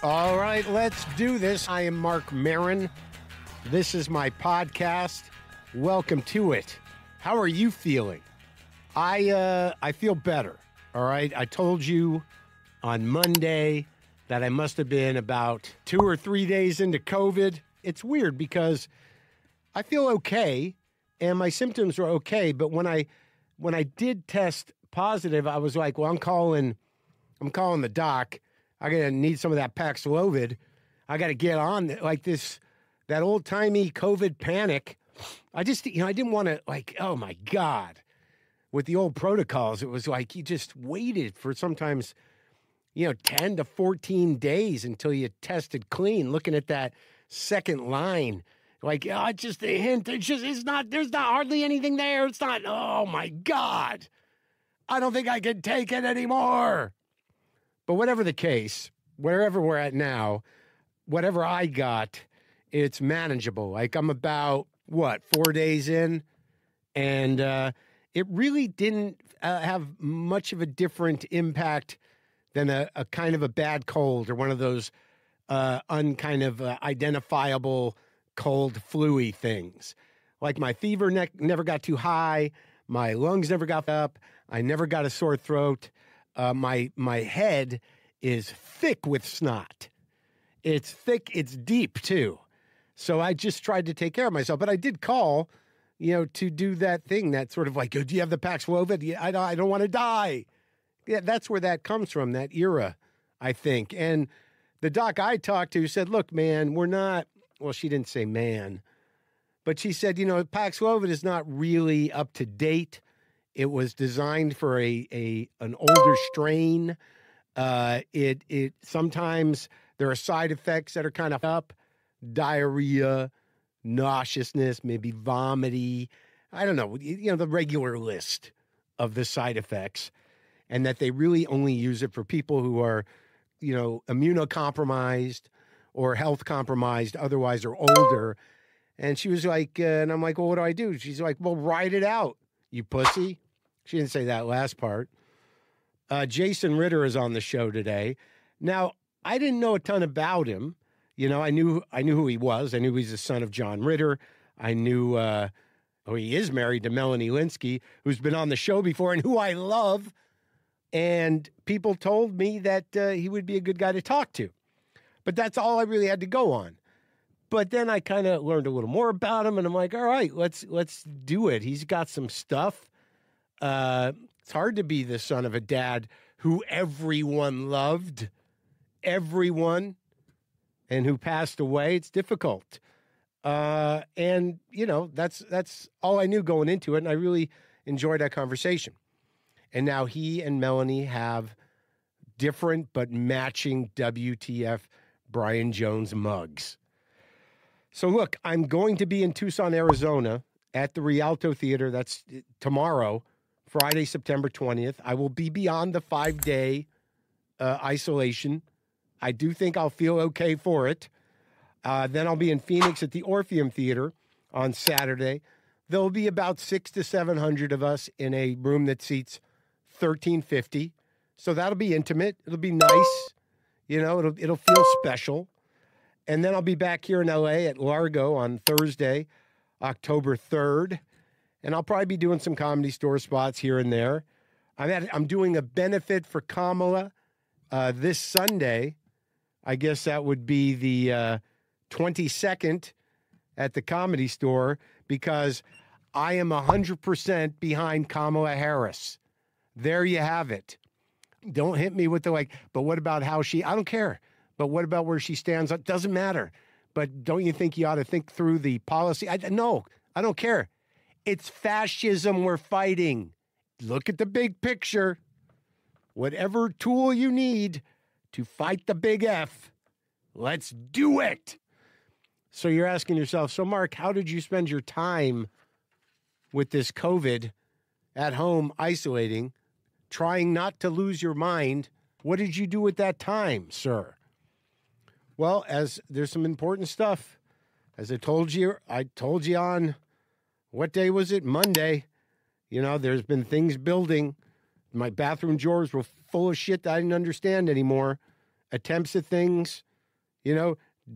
All right, let's do this. I am Marc Maron. This is my podcast. Welcome to it. How are you feeling? I feel better. All right. I told you on Monday that I must have been about 2 or 3 days into COVID. It's weird because I feel okay and my symptoms were okay, but when I did test positive, I was like, well, I'm calling the doc. I gotta need some of that Paxlovid. I gotta get on like that old timey COVID panic. I didn't want to oh my God, with the old protocols, it was like you just waited for sometimes, 10 to 14 days until you tested clean, looking at that second line. Like, oh, it's just a hint. There's not hardly anything there. It's not, oh my God. I don't think I can take it anymore. But whatever the case, wherever we're at now, whatever I got, it's manageable. Like I'm about, 4 days in? And it really didn't have much of a different impact than a kind of a bad cold or one of those identifiable cold flu-y things. Like my fever never got too high. My lungs never got up. I never got a sore throat. My head is thick with snot. It's thick. It's deep too. So I just tried to take care of myself. But I did call, to do that thing. That sort of like, do you have the Paxlovid? Yeah, I don't want to die. Yeah, that's where that comes from, that era, I think. And the doc I talked to said, look, man, we're not, well, she didn't say man, but she said, Paxlovid is not really up to date. It was designed for an older strain. It sometimes there are side effects that are kind of up, diarrhea, nauseousness, maybe vomity. I don't know, the regular list of the side effects, and that they really only use it for people who are, immunocompromised or health compromised, otherwise are older. And she was like, and I'm like, well, what do I do? She's like, well, ride it out, you pussy. She didn't say that last part. Jason Ritter is on the show today. Now, I didn't know a ton about him. I knew who he was. I knew he's the son of John Ritter. I knew he is married to Melanie Linsky, who's been on the show before and who I love. And people told me that he would be a good guy to talk to. But that's all I really had to go on. But then I kind of learned a little more about him, and I'm like, all right, let's do it. He's got some stuff. It's hard to be the son of a dad who everyone loved, everyone, and who passed away. It's difficult. And, that's all I knew going into it, and I really enjoyed that conversation. And now he and Melanie have different but matching WTF Brian Jones mugs. So look, I'm going to be in Tucson, Arizona at the Rialto Theater. That's tomorrow, Friday, September 20th. I will be beyond the 5-day isolation. I do think I'll feel okay for it. Then I'll be in Phoenix at the Orpheum Theater on Saturday. There'll be about 600 to 700 of us in a room that seats 1,350. So that'll be intimate. It'll be nice. It'll feel special. And then I'll be back here in LA at Largo on Thursday, October 3rd. And I'll probably be doing some Comedy Store spots here and there. I'm doing a benefit for Kamala this Sunday. I guess that would be the 22nd at the Comedy Store, because I am 100% behind Kamala Harris. There you have it. Don't hit me with but what about how I don't care. But what about where she stands? It doesn't matter. But don't you think you ought to think through the policy? No, I don't care. It's fascism we're fighting. Look at the big picture. Whatever tool you need to fight the big F, let's do it. So you're asking yourself, so Marc, how did you spend your time with this COVID at home, isolating, trying not to lose your mind? What did you do with that time, sir? Well, as there's some important stuff. As I told you on, what day was it? Monday. There's been things building. My bathroom drawers were full of shit that I didn't understand anymore. Attempts at things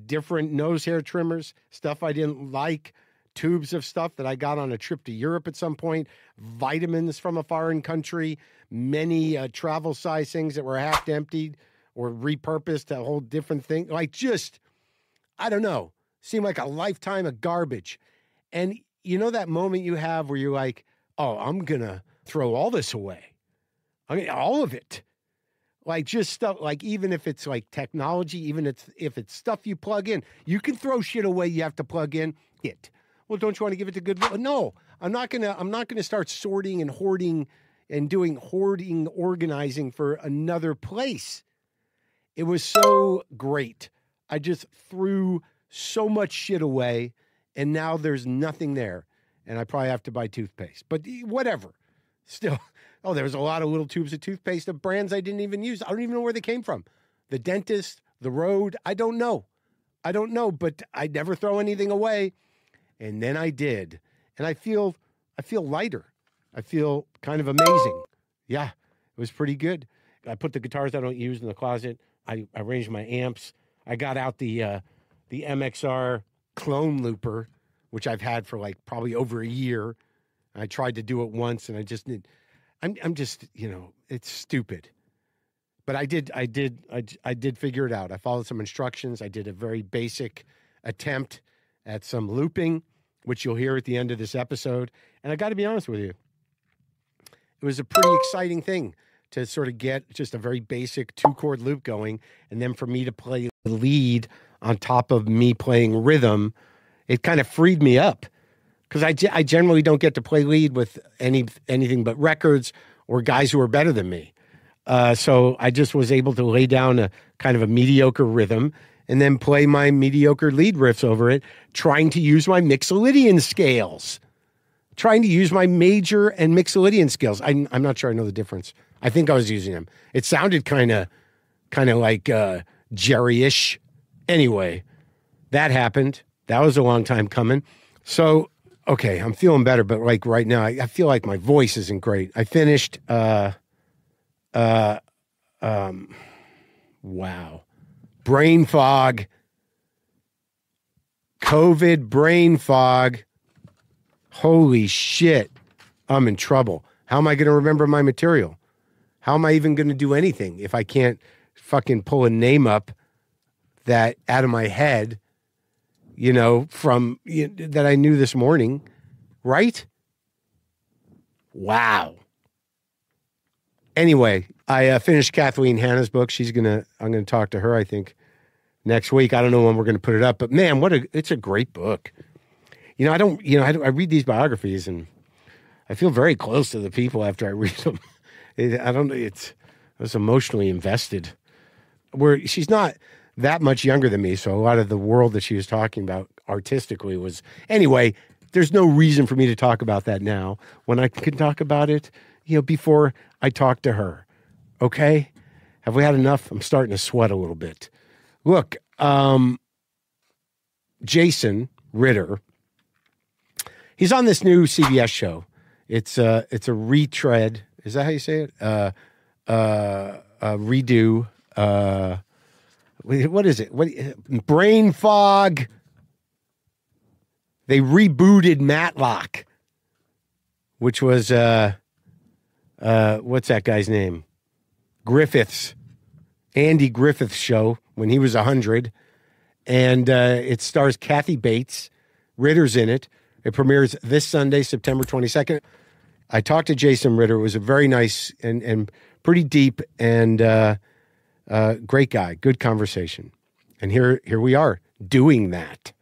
different nose hair trimmers, stuff I didn't like, tubes of stuff that I got on a trip to Europe at some point, vitamins from a foreign country, many travel size things that were half emptied or repurposed to hold different things. Like I don't know, seemed like a lifetime of garbage. And that moment you have where you're like, oh, I'm going to throw all this away. I mean, all of it. Like just stuff, like even if it's like technology, even if it's stuff you plug in, you can throw shit away you have to plug in it. Well, don't you want to give it to Goodwill? No, I'm not gonna start sorting and hoarding and doing hoarding organizing for another place. It was so great. I just threw so much shit away, and now there's nothing there. And I probably have to buy toothpaste. But whatever. Still, there was a lot of little tubes of toothpaste of brands I didn't even use. I don't even know where they came from. The dentist, the road, I don't know. But I never throw anything away. And then I did. And I feel lighter. I feel kind of amazing. Yeah, it was pretty good. I put the guitars I don't use in the closet. I arranged my amps. I got out the MXR clone looper, which I've had for like probably over a year. I tried to do it once, and I'm just, it's stupid. But I did figure it out. I followed some instructions. I did a very basic attempt at some looping, which you'll hear at the end of this episode. And I got to be honest with you, it was a pretty exciting thing to sort of get just a very basic 2-chord loop going, and then for me to play the lead on top of me playing rhythm. It kind of freed me up because I generally don't get to play lead with anything but records or guys who are better than me. So I just was able to lay down a kind of a mediocre rhythm and then play my mediocre lead riffs over it, trying to use my Mixolydian scales, trying to use my major and Mixolydian scales. I'm not sure I know the difference. I think I was using them. It sounded kind of like Jerry-ish. Anyway, that happened. That was a long time coming. So, okay, I'm feeling better, but like right now, I feel like my voice isn't great. I finished, wow. Brain fog. COVID brain fog. Holy shit. I'm in trouble. How am I going to remember my material? How am I even going to do anything if I can't fucking pull a name up that out of my head, from that I knew this morning, right? Wow. Anyway, I finished Kathleen Hanna's book. I'm going to talk to her, I think, next week. I don't know when we're going to put it up, but man, it's a great book. I read these biographies and I feel very close to the people after I read them. I was emotionally invested. She's not that much younger than me, so a lot of the world that she was talking about artistically was... Anyway, there's no reason for me to talk about that now when I can talk about it, before I talk to her. Okay? Have we had enough? I'm starting to sweat a little bit. Look, Jason Ritter, he's on this new CBS show. It's a retread. Is that how you say it? Redo. What is it? Brain fog. They rebooted Matlock, which was what's that guy's name? Andy Griffith's show when he was 100, and it stars Kathy Bates. Ritter's in it. It premieres this Sunday, September 22nd. I talked to Jason Ritter. It was a very nice and pretty deep and great guy. Good conversation. And here we are doing that.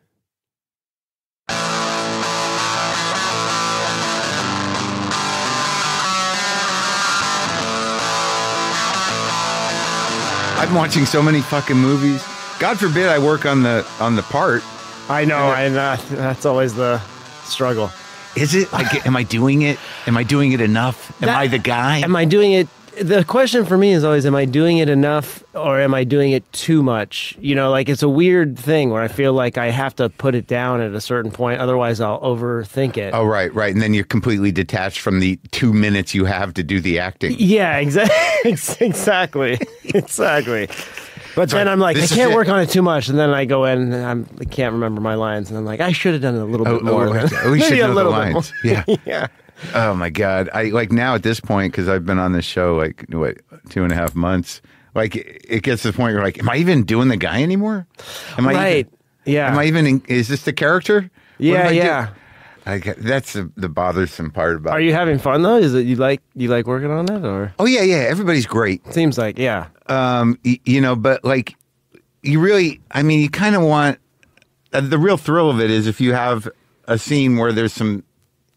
I'm watching so many fucking movies. God forbid I work on the part. I know, and that's always the struggle. Is it? Like, am I doing it? Am I doing it enough? Am I the guy? Am I doing it? The question for me is always, am I doing it enough or am I doing it too much? It's a weird thing where I feel like I have to put it down at a certain point. Otherwise, I'll overthink it. Oh, right. And then you're completely detached from the 2 minutes you have to do the acting. Yeah, exactly. Exactly. But then I'm like, I this is can't it. work on it too much, and then I go in and I can't remember my lines, and I'm like, I should have done it a little bit more. We should Maybe a know the little bit lines. more. Yeah. Yeah. Oh my God. I like now at this point, because I've been on this show like what 2.5 months. Like it gets to the point where you're like, am I even doing the guy anymore? Am I Right. even, Yeah. Am I even? Is this the character? What am I Yeah. doing? That's the bothersome part about Are it. you having fun though? Is it you like working on it, or Oh yeah, yeah. Everybody's great. seems like You know, but like you really, I mean, you kind of want the real thrill of it is if you have a scene where there's some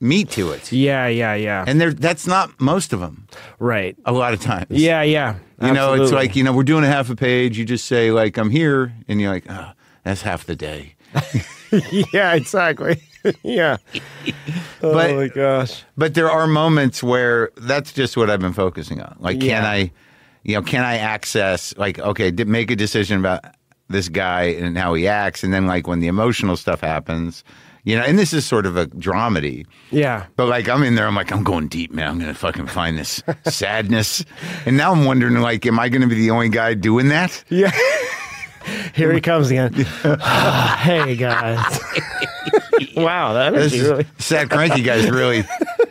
meat to it. yeah. And that's not most of them. Right. A lot of times. Yeah. You know, it's Absolutely. like, you know, we're doing a half a page. You just say like, I'm here. And you're like, oh, that's half the day. Yeah, exactly. Yeah. Oh But- my gosh. But there are moments where that's just what I've been focusing on. Like, can Yeah. I access, like, okay, make a decision about this guy and how he acts. And then like when the emotional stuff happens, you know, and this is sort of a dramedy. Yeah. But like I'm in there, I'm like, I'm going deep, man. I'm gonna fucking find this sadness. And now I'm wondering, like, am I gonna be the only guy doing that? Yeah. Here he comes again. Hey guys. Wow, that This is is really. sad cranky guy's really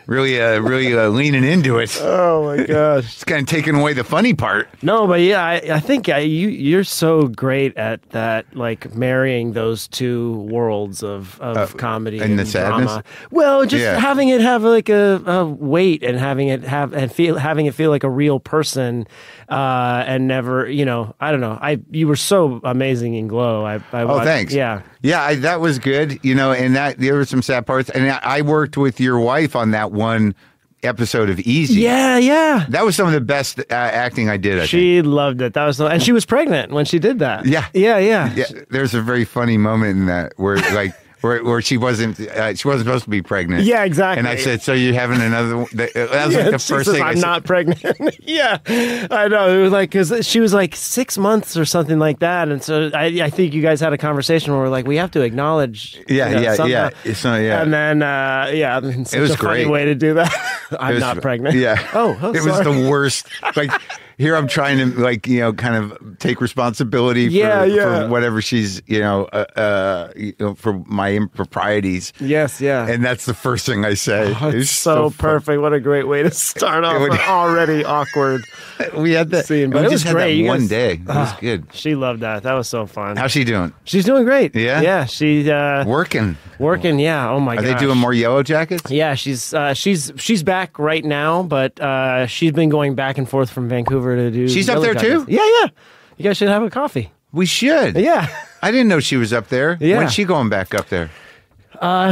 leaning into it. Oh my gosh. It's kind of taking away the funny part. No, but yeah, I think you're so great at that, like marrying those two worlds of comedy and the sadness? drama. Well, just Yeah. having it have like a weight and having it feel like a real person, and never, you know, I don't know. You were so amazing in Glow. I watched, Thanks. Yeah. Yeah, that was good, you know, and that there were some sad parts. And I worked with your wife on that one episode of Easy. Yeah. That was some of the best acting I did, I think. She loved it. That was and she was pregnant when she did that. Yeah. Yeah. Yeah, there's a very funny moment in that where like where she wasn't supposed to be pregnant. Yeah, exactly. And I said, "So you're having another one?" That was Yeah, like the she first says, thing I I'm said. not pregnant. Yeah, I know. It was like because she was like 6 months or something like that, and so I think you guys had a conversation where we're like, we have to acknowledge. Yeah. somehow. It's not, yeah. And then I mean, such was a funny great. way to do that. I'm It was- not pregnant. Yeah. Oh, it was sorry. the worst. Like here, I'm trying to like kind of take responsibility for whatever she's for my improprieties. Yes, yeah. And that's the first thing I say. Oh, it's so perfect. What a great way to start off an already awkward. We had that scene, but we it just was had great. that You one guys- day. It was good. She loved that. That was so fun. How's she doing? She's doing great. Yeah? Yeah. She's Working. working. Yeah. Oh my Are god. they doing more Yellow Jackets? Yeah, she's back right now, but she's been going back and forth from Vancouver to do. She's up Yellow there, Jackets. too? Yeah. You guys should have a coffee. We should. Yeah. I didn't know she was up there. Yeah. When's she going back up there?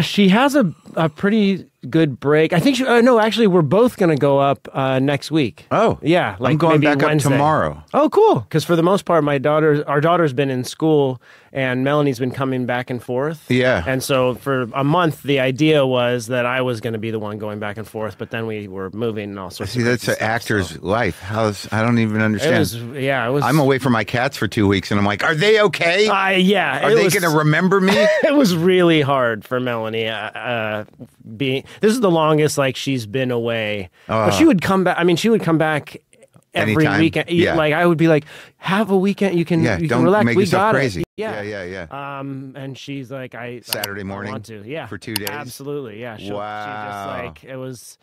She has a pretty good break. I think no, actually, we're both going to go up next week. Oh. Yeah, like I'm going maybe back Wednesday. up tomorrow. Oh, cool. Because for the most part, our daughter's been in school, and Melanie's been coming back and forth. Yeah. And so for a month, the idea was that I was going to be the one going back and forth, but then we were moving and all sorts See, of that's crazy an stuff, actor's so. life. I don't even understand. It was. I'm away from my cats for 2 weeks, and I'm like, are they okay? Yeah. Are they going to remember me? It was really hard for Melanie. This is the longest like she's been away, but she would come back. I mean, she would come back every Anytime. weekend. Yeah. Like I would be like, have a weekend. You can, you don't can relax. make We yourself got crazy. it. Yeah. Yeah. And she's like, Saturday I morning want to. Yeah. for 2 days? Absolutely. Yeah. She Wow. just like it was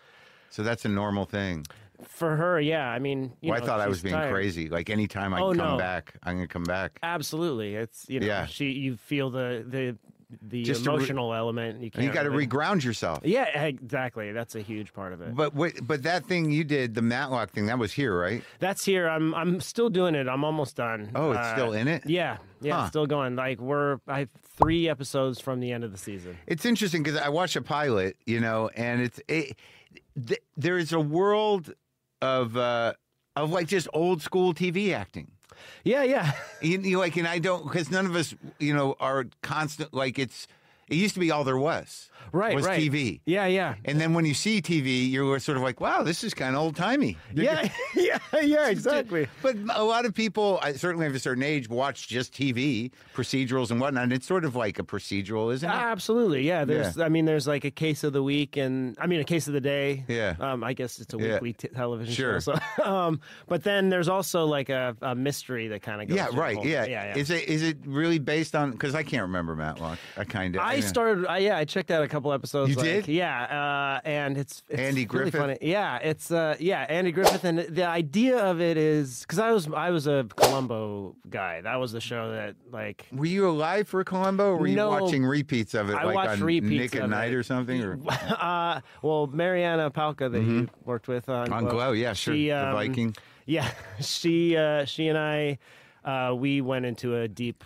So that's a normal thing. for her. Yeah. I mean, I thought I was she's being tired. crazy. Like anytime I Oh, come no. back, I'm going to come back. Absolutely. It's Yeah. you feel the Just to emotional element. You And you got to really- reground yourself. Yeah, exactly. That's a huge part of it. But that thing you did, the Matlock thing, that was here, right? That's here. I'm still doing it. I'm almost done. Oh, it's still in it? Yeah, Huh. it's still going. Like I have 3 episodes from the end of the season. It's interesting because I watched a pilot, and there is a world of like just old school TV acting. Yeah. And I don't, because none of us, are constant. Like It used to be all there was. Right, was right. TV. Yeah, yeah. And then when you see TV, you're sort of like, wow, this is kind of old timey. Yeah, exactly. But a lot of people, certainly of a certain age, watch just TV, procedurals and whatnot. And it's sort of like a procedural, isn't it? Absolutely, yeah. There's like a case of the week and a case of the day. Yeah. I guess it's a weekly television Sure. show. So, but then there's also like a mystery that kind of goes. Yeah, through the right. whole- Yeah. Is it really based on? Because I can't remember Matlock. I checked out a couple episodes. You did? Yeah, and it's Andy really Griffith? funny. Yeah, it's Andy Griffith, and the idea of it is because I was a Columbo guy. That was the show that like. Were you alive for Columbo, or were you No, watching repeats of it, I like watched on repeats Nick at of Night it. or something? Or? Well, Mariana Palka that you worked with on Glow, yeah, sure. The Viking. Yeah, she and I. We went into a deep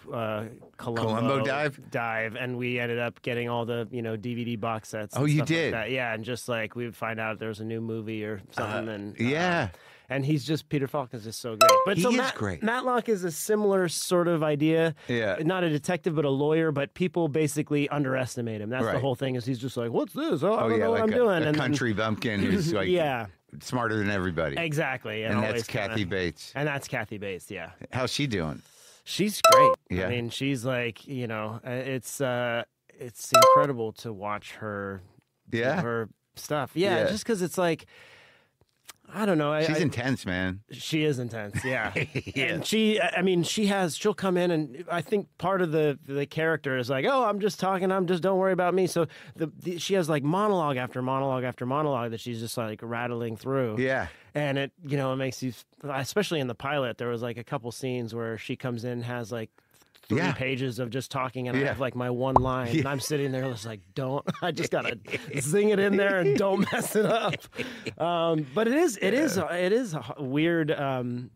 Columbo dive, and we ended up getting all the DVD box sets. Oh, and you stuff did? like that. Yeah, and just like we would find out there was a new movie or something, and yeah. and Peter Falk is just so great. But He is great. Matlock is a similar sort of idea. Yeah. Not a detective, but a lawyer. But people basically underestimate him. That's the Right. whole thing. Is he's just like, what's this? Oh, I don't know like what I'm doing. a country bumpkin who's like Yeah. smarter than everybody. Exactly. And always that's Kathy Bates. And that's Kathy Bates. Yeah. How's she doing? She's great. Yeah. I mean, she's like, it's incredible to watch her do her stuff. Yeah, just because it's like, I don't know. She's intense, man. She is intense, yeah. Yeah. And she'll come in, and I think part of the character is like, oh, I'm just talking, don't worry about me. So she has like monologue after monologue after monologue that she's just like rattling through. Yeah. And it makes you, especially in the pilot, there was like a couple scenes where she comes in, has like 3 pages of just talking, and I have like my one line, and I'm sitting there just like, I just gotta zing it in there and don't mess it up. But it is weird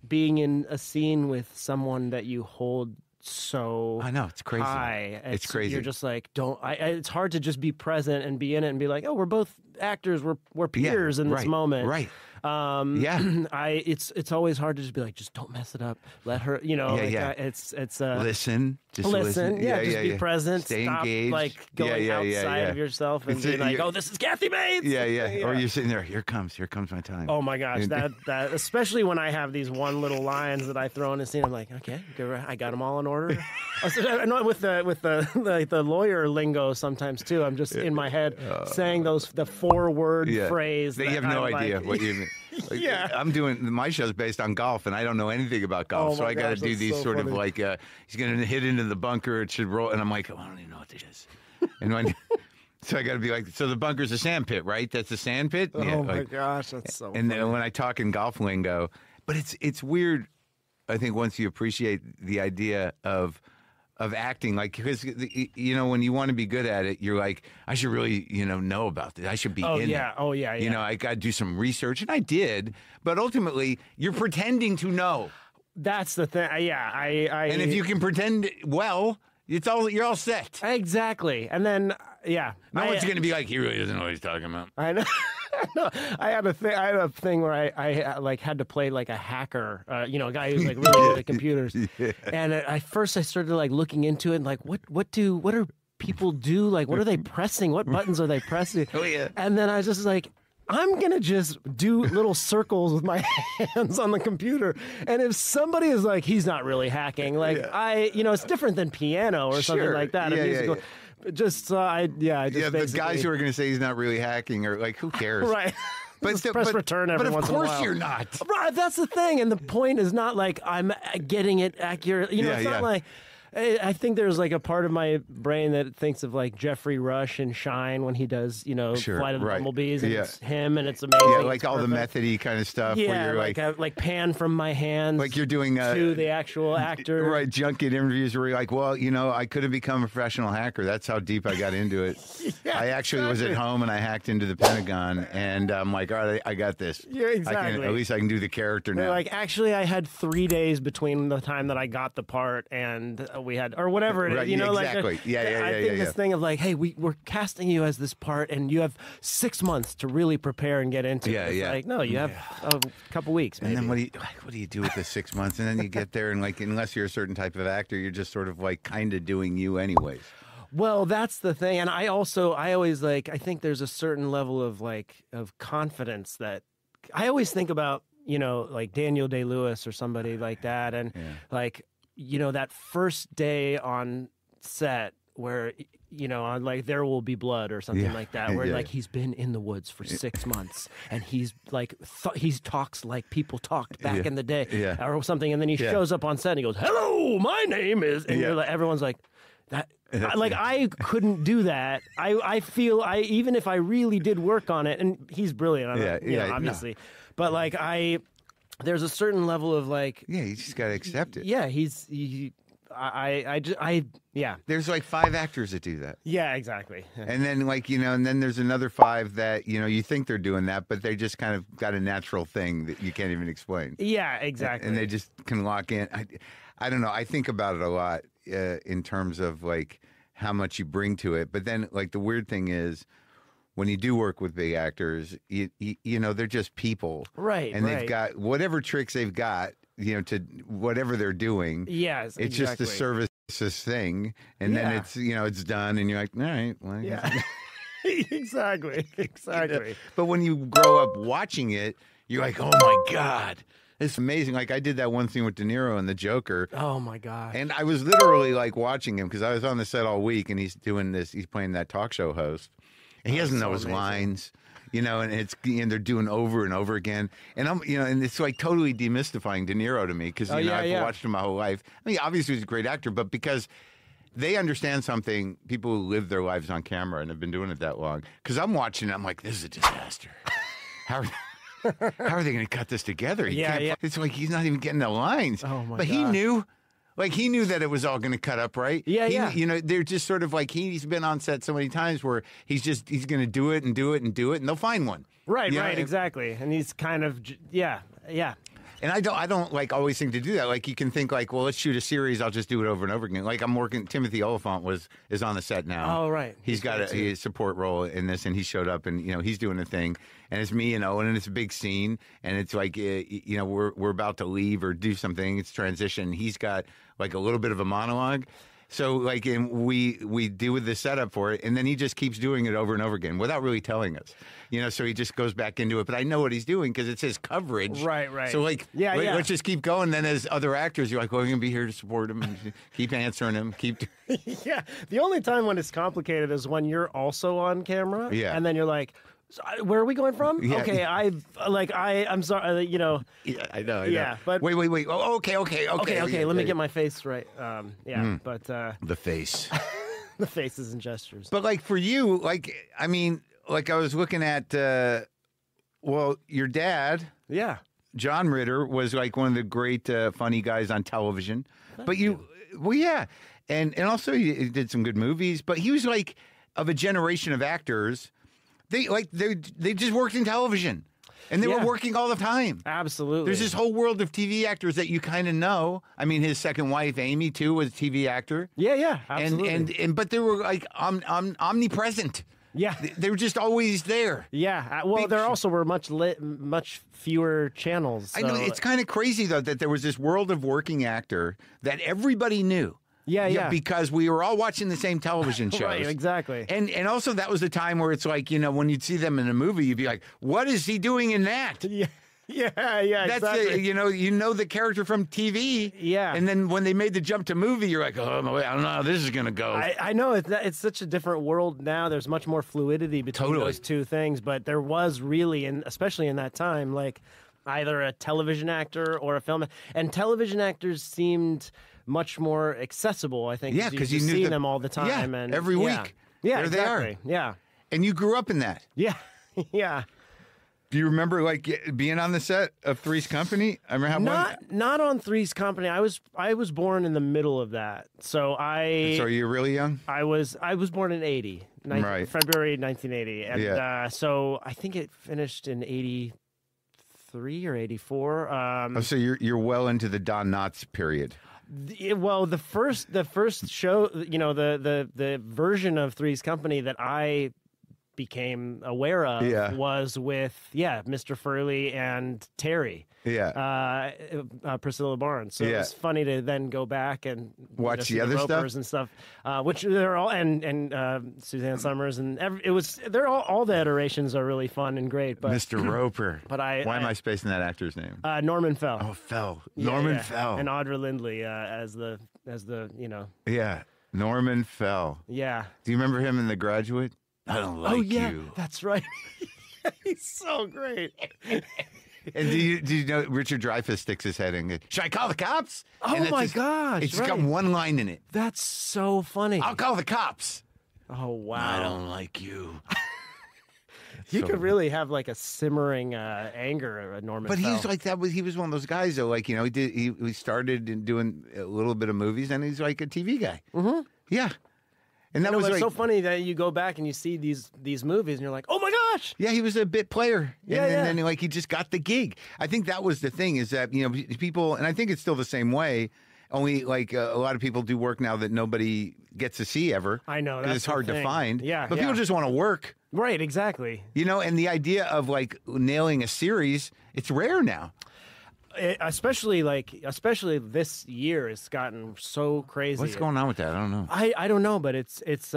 being in a scene with someone that you hold so I know, it's crazy. high. It's crazy. You're just like, it's hard to just be present and be in it and be like, oh, we're both actors, we're peers in this moment. Right. It's always hard to just be like, just don't mess it up. Let her, it's listen. Just listen. Yeah, just be present. Stay Stop, engaged. like going outside of yourself and being like, oh, this is Kathy Bates. Yeah. Or you're sitting there. Here comes my time. Oh my gosh, that especially when I have these one little lines that I throw in a scene, I'm like, okay, I got them all in order. Not with the lawyer lingo sometimes too. I'm just in my head saying the 4-word phrase. They have no idea what you mean. Like, I'm doing my show's based on golf, and I don't know anything about golf, so I got to do these sort of like he's going to hit into the bunker, it should roll, and I'm like, I don't even know what this is, and so I got to be like, so the bunker's a sand pit, right? That's a sand pit. Oh my gosh, that's so. And funny. then when I talk in golf lingo, but it's weird. I think once you appreciate the idea of acting, like, because when you want to be good at it, you're like, I should really know about this. I should be in it. Oh yeah. I got to do some research, and I did. But ultimately, you're pretending to know. That's the thing. Yeah, and if you can pretend well, you're all set. Exactly. And then no one's going to be like, he really doesn't know what he's talking about. I know. No, I had a thing where I like had to play like a hacker, a guy who's like really good at computers. Yeah. And at first I started like looking into it and like, what do people do? Like, what are they pressing? What buttons are they pressing? Oh yeah. And then I just like, I'm going to just do little circles with my hands on the computer. And if somebody is like, he's not really hacking, like it's different than piano or something like that. Yeah. Just the guys who are going to say he's not really hacking are like, who cares? Right. But still, press return every once in a while. But of course you're not. Right, that's the thing. And the point is not like I'm getting it accurate. It's not like. I think there's like a part of my brain that thinks of like Jeffrey Rush and Shine when he does, Flight of the Bumblebees, and it's him, and it's amazing. Yeah, like all the methody kind of stuff. Yeah, where you're like pan from my hands, like you're doing to the actual actor. Right, junket interviews where you're like, well, I could have become a professional hacker. That's how deep I got into it. I actually was at home and I hacked into the Pentagon, and I'm like, all right, I got this. Yeah, exactly. At least I can do the character now. Like, actually, I had 3 days between the time that I got the part and we had, or whatever it is, exactly. I think this thing of like, hey, we're casting you as this part, and you have 6 months to really prepare and get into it. It's like, no, you have a couple weeks, maybe. And then what do you do with the 6 months? And then you get there, and like, unless you're a certain type of actor, you're just sort of like kind of doing you anyways. Well, that's the thing. And I always I think there's a certain level of of confidence that I always think about, like Daniel Day-Lewis or somebody like that. And that first day on set where, on There Will Be Blood or something like that, where he's been in the woods for 6 months and he's he talks like people talked back in the day or something. And then he shows up on set and he goes, "Hello, my name is," and everyone's like, that. I couldn't do that. I feel even if I really did work on it, and he's brilliant, obviously, but there's a certain level of you just got to accept it. Yeah, There's 5 actors that do that. Yeah, exactly. And then and then there's another 5 that, you think they're doing that, but they just kind of got a natural thing that you can't even explain. Yeah, exactly. And they just can lock in. I don't know. I think about it a lot in terms of how much you bring to it. But then the weird thing is when you do work with big actors, they're just people. Right. And they've got whatever tricks they've got, to whatever they're doing. Yes, it's just a services thing. And then it's, it's done. And you're like, all right. Well, yeah. Exactly. But when you grow up watching it, you're like, oh my God. It's amazing. I did that one thing with De Niro and the Joker. Oh my God. And I was literally watching him because I was on the set all week and he's doing this. He's playing that talk show host. And he doesn't know his lines, and they're doing over and over again. And and it's totally demystifying De Niro to me because, I've watched him my whole life. I mean, obviously he's a great actor, but because they understand something, people who live their lives on camera and have been doing it that long. Because I'm watching it, I'm like, this is a disaster. How are they going to cut this together? It's he's not even getting the lines. Oh my but God. He knew. He knew that it was all going to cut up, right? Yeah. They're just sort of he's been on set so many times where he's going to do it and do it and do it, and they'll find one. Right, exactly. And he's kind of, yeah. And I don't always think to do that. You can think well, let's shoot a series. I'll just do it over and over again. I'm working. Timothy Oliphant is on the set now. Oh, right. He's got a support role in this, and he showed up, and he's doing a thing, and it's me and Owen, and it's a big scene, and it's we're about to leave or do something. It's transition. He's got a little bit of a monologue. So and we do the setup for it, and then he just keeps doing it over and over again without really telling us. So he just goes back into it. But I know what he's doing because it's his coverage. Right. So let's just keep going. Then as other actors, you're like, well, we're gonna be here to support him and keep answering him. Yeah. The only time when it's complicated is when you're also on camera. Yeah. And then you're like, where are we going from? Yeah. Okay, I'm sorry, Yeah, I know. Yeah, but wait. Oh, okay. Okay. Let me get my face right. But the face, the faces and gestures. But for you, I mean, I was looking at, your dad. Yeah. John Ritter was one of the great funny guys on television. And also he did some good movies. But he was of a generation of actors. They just worked in television, and they were working all the time. Absolutely. There's this whole world of TV actors that you kind of know. I mean, his second wife, Amy, too, was a TV actor. Yeah, absolutely. But they were omnipresent. Yeah, they were just always there. Yeah. Well, there also were much fewer channels. So. I know it's kind of crazy though that there was this world of working actor that everybody knew. Yeah. Because we were all watching the same television shows. Right, exactly. And also that was the time where it's when you'd see them in a movie, you'd be like, what is he doing in that? Yeah, That's exactly. You know the character from TV. Yeah. And then when they made the jump to movie, you're like, oh, I don't know how this is going to go. I know it's such a different world now. There's much more fluidity between those two things. But there was really, and especially in that time, either a television actor or a film. And television actors seemed much more accessible, I think. Yeah, because you knew see them all the time. Yeah, and every week. Yeah, there exactly. They are. Yeah. And you grew up in that. Yeah, yeah. Do you remember being on the set of Three's Company? I remember not on Three's Company. I was born in the middle of that. So So you're really young? I was born in 80, right. February 1980, and so I think it finished in 83 or 84. So you're well into the Don Knotts period. Well, the first show, the version of Three's Company that I became aware of was with Mr. Furley and Terry. Priscilla Barnes. So it's funny to then go back and watch the other Ropers and stuff, which they're all and Suzanne Summers and they're all the iterations are really fun and great. But Mr. Roper. But why am I spacing that actor's name? Norman Fell. Oh, Fell. Norman Fell. And Audra Lindley as the Yeah, Norman Fell. Yeah. Do you remember him in The Graduate? I don't like you. That's right. He's so great. And do you know Richard Dreyfuss sticks his head in? Should I call the cops? Oh my gosh! It's got one line in it. That's so funny. I'll call the cops. Oh wow! I don't like you. You could really have like a simmering anger at Norman. But Fell. he's like that. He was one of those guys though. Like he started in doing a little bit of movies, and he's like a TV guy. Mm-hmm. Yeah. And that was so funny that you go back and you see these movies and you're like, oh my gosh! Yeah, he was a bit player, and then like he just got the gig. I think that was the thing is that people, and I think it's still the same way. Only like a lot of people do work now that nobody gets to see ever. I know because it's hard to find. Yeah, but people just want to work. Right, exactly. And the idea of like nailing a series, it's rare now. Especially this year, it's gotten so crazy. What's going on with that? I don't know. I don't know, but it's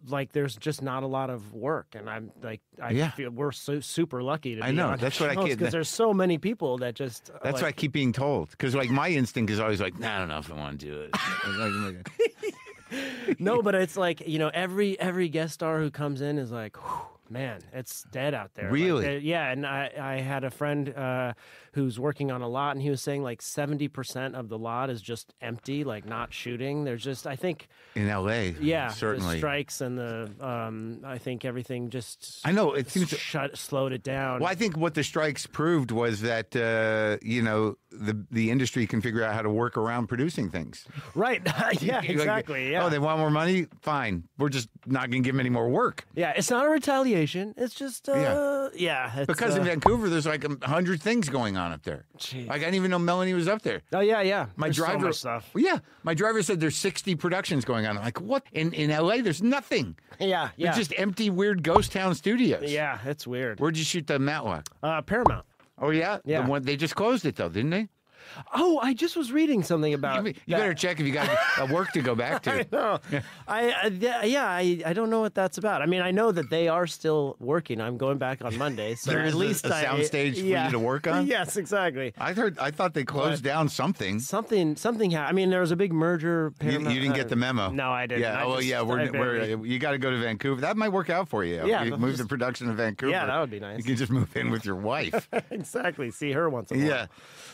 like there's just not a lot of work, and I'm like I feel we're so super lucky to be on that's what I get because there's so many people that just that's what I keep being told because like my instinct is always like I don't know if I want to do it. No, but it's like every guest star who comes in is like. Whew, man, it's dead out there. Really? Like, and I had a friend who's working on a lot, and he was saying like 70% of the lot is just empty, like not shooting. There's just, I think... In L.A., certainly. The strikes and I think everything just... I know, it seems... slowed it down. Well, I think what the strikes proved was that, the industry can figure out how to work around producing things. Right. Yeah, exactly. Oh, they want more money? Fine. We're just not going to give them any more work. Yeah, it's not a retaliation. It's just, it's, because in Vancouver, there's like 100 things going on up there. Geez. Like I didn't even know Melanie was up there. Oh yeah. My driver, so much stuff. Yeah, my driver said there's 60 productions going on. I'm like, what? In LA, there's nothing. Yeah. They're just empty, weird ghost town studios. Yeah, it's weird. Where'd you shoot the Matlock? Paramount. Oh yeah, yeah. They just closed it though, didn't they? Oh, I just was reading something about. You better check if you got work to go back to. I know. I don't know what that's about. I mean, I know that they are still working. I'm going back on Monday, so there is at least a soundstage for you to work on. Yes, exactly. I thought they closed down something. Something. I mean, there was a big merger. You didn't get the memo. No, I didn't. Yeah. You got to go to Vancouver. That might work out for you. Yeah, you move the production to Vancouver. Yeah, that would be nice. You can just move in with your wife. Exactly. See her once in a while. Yeah.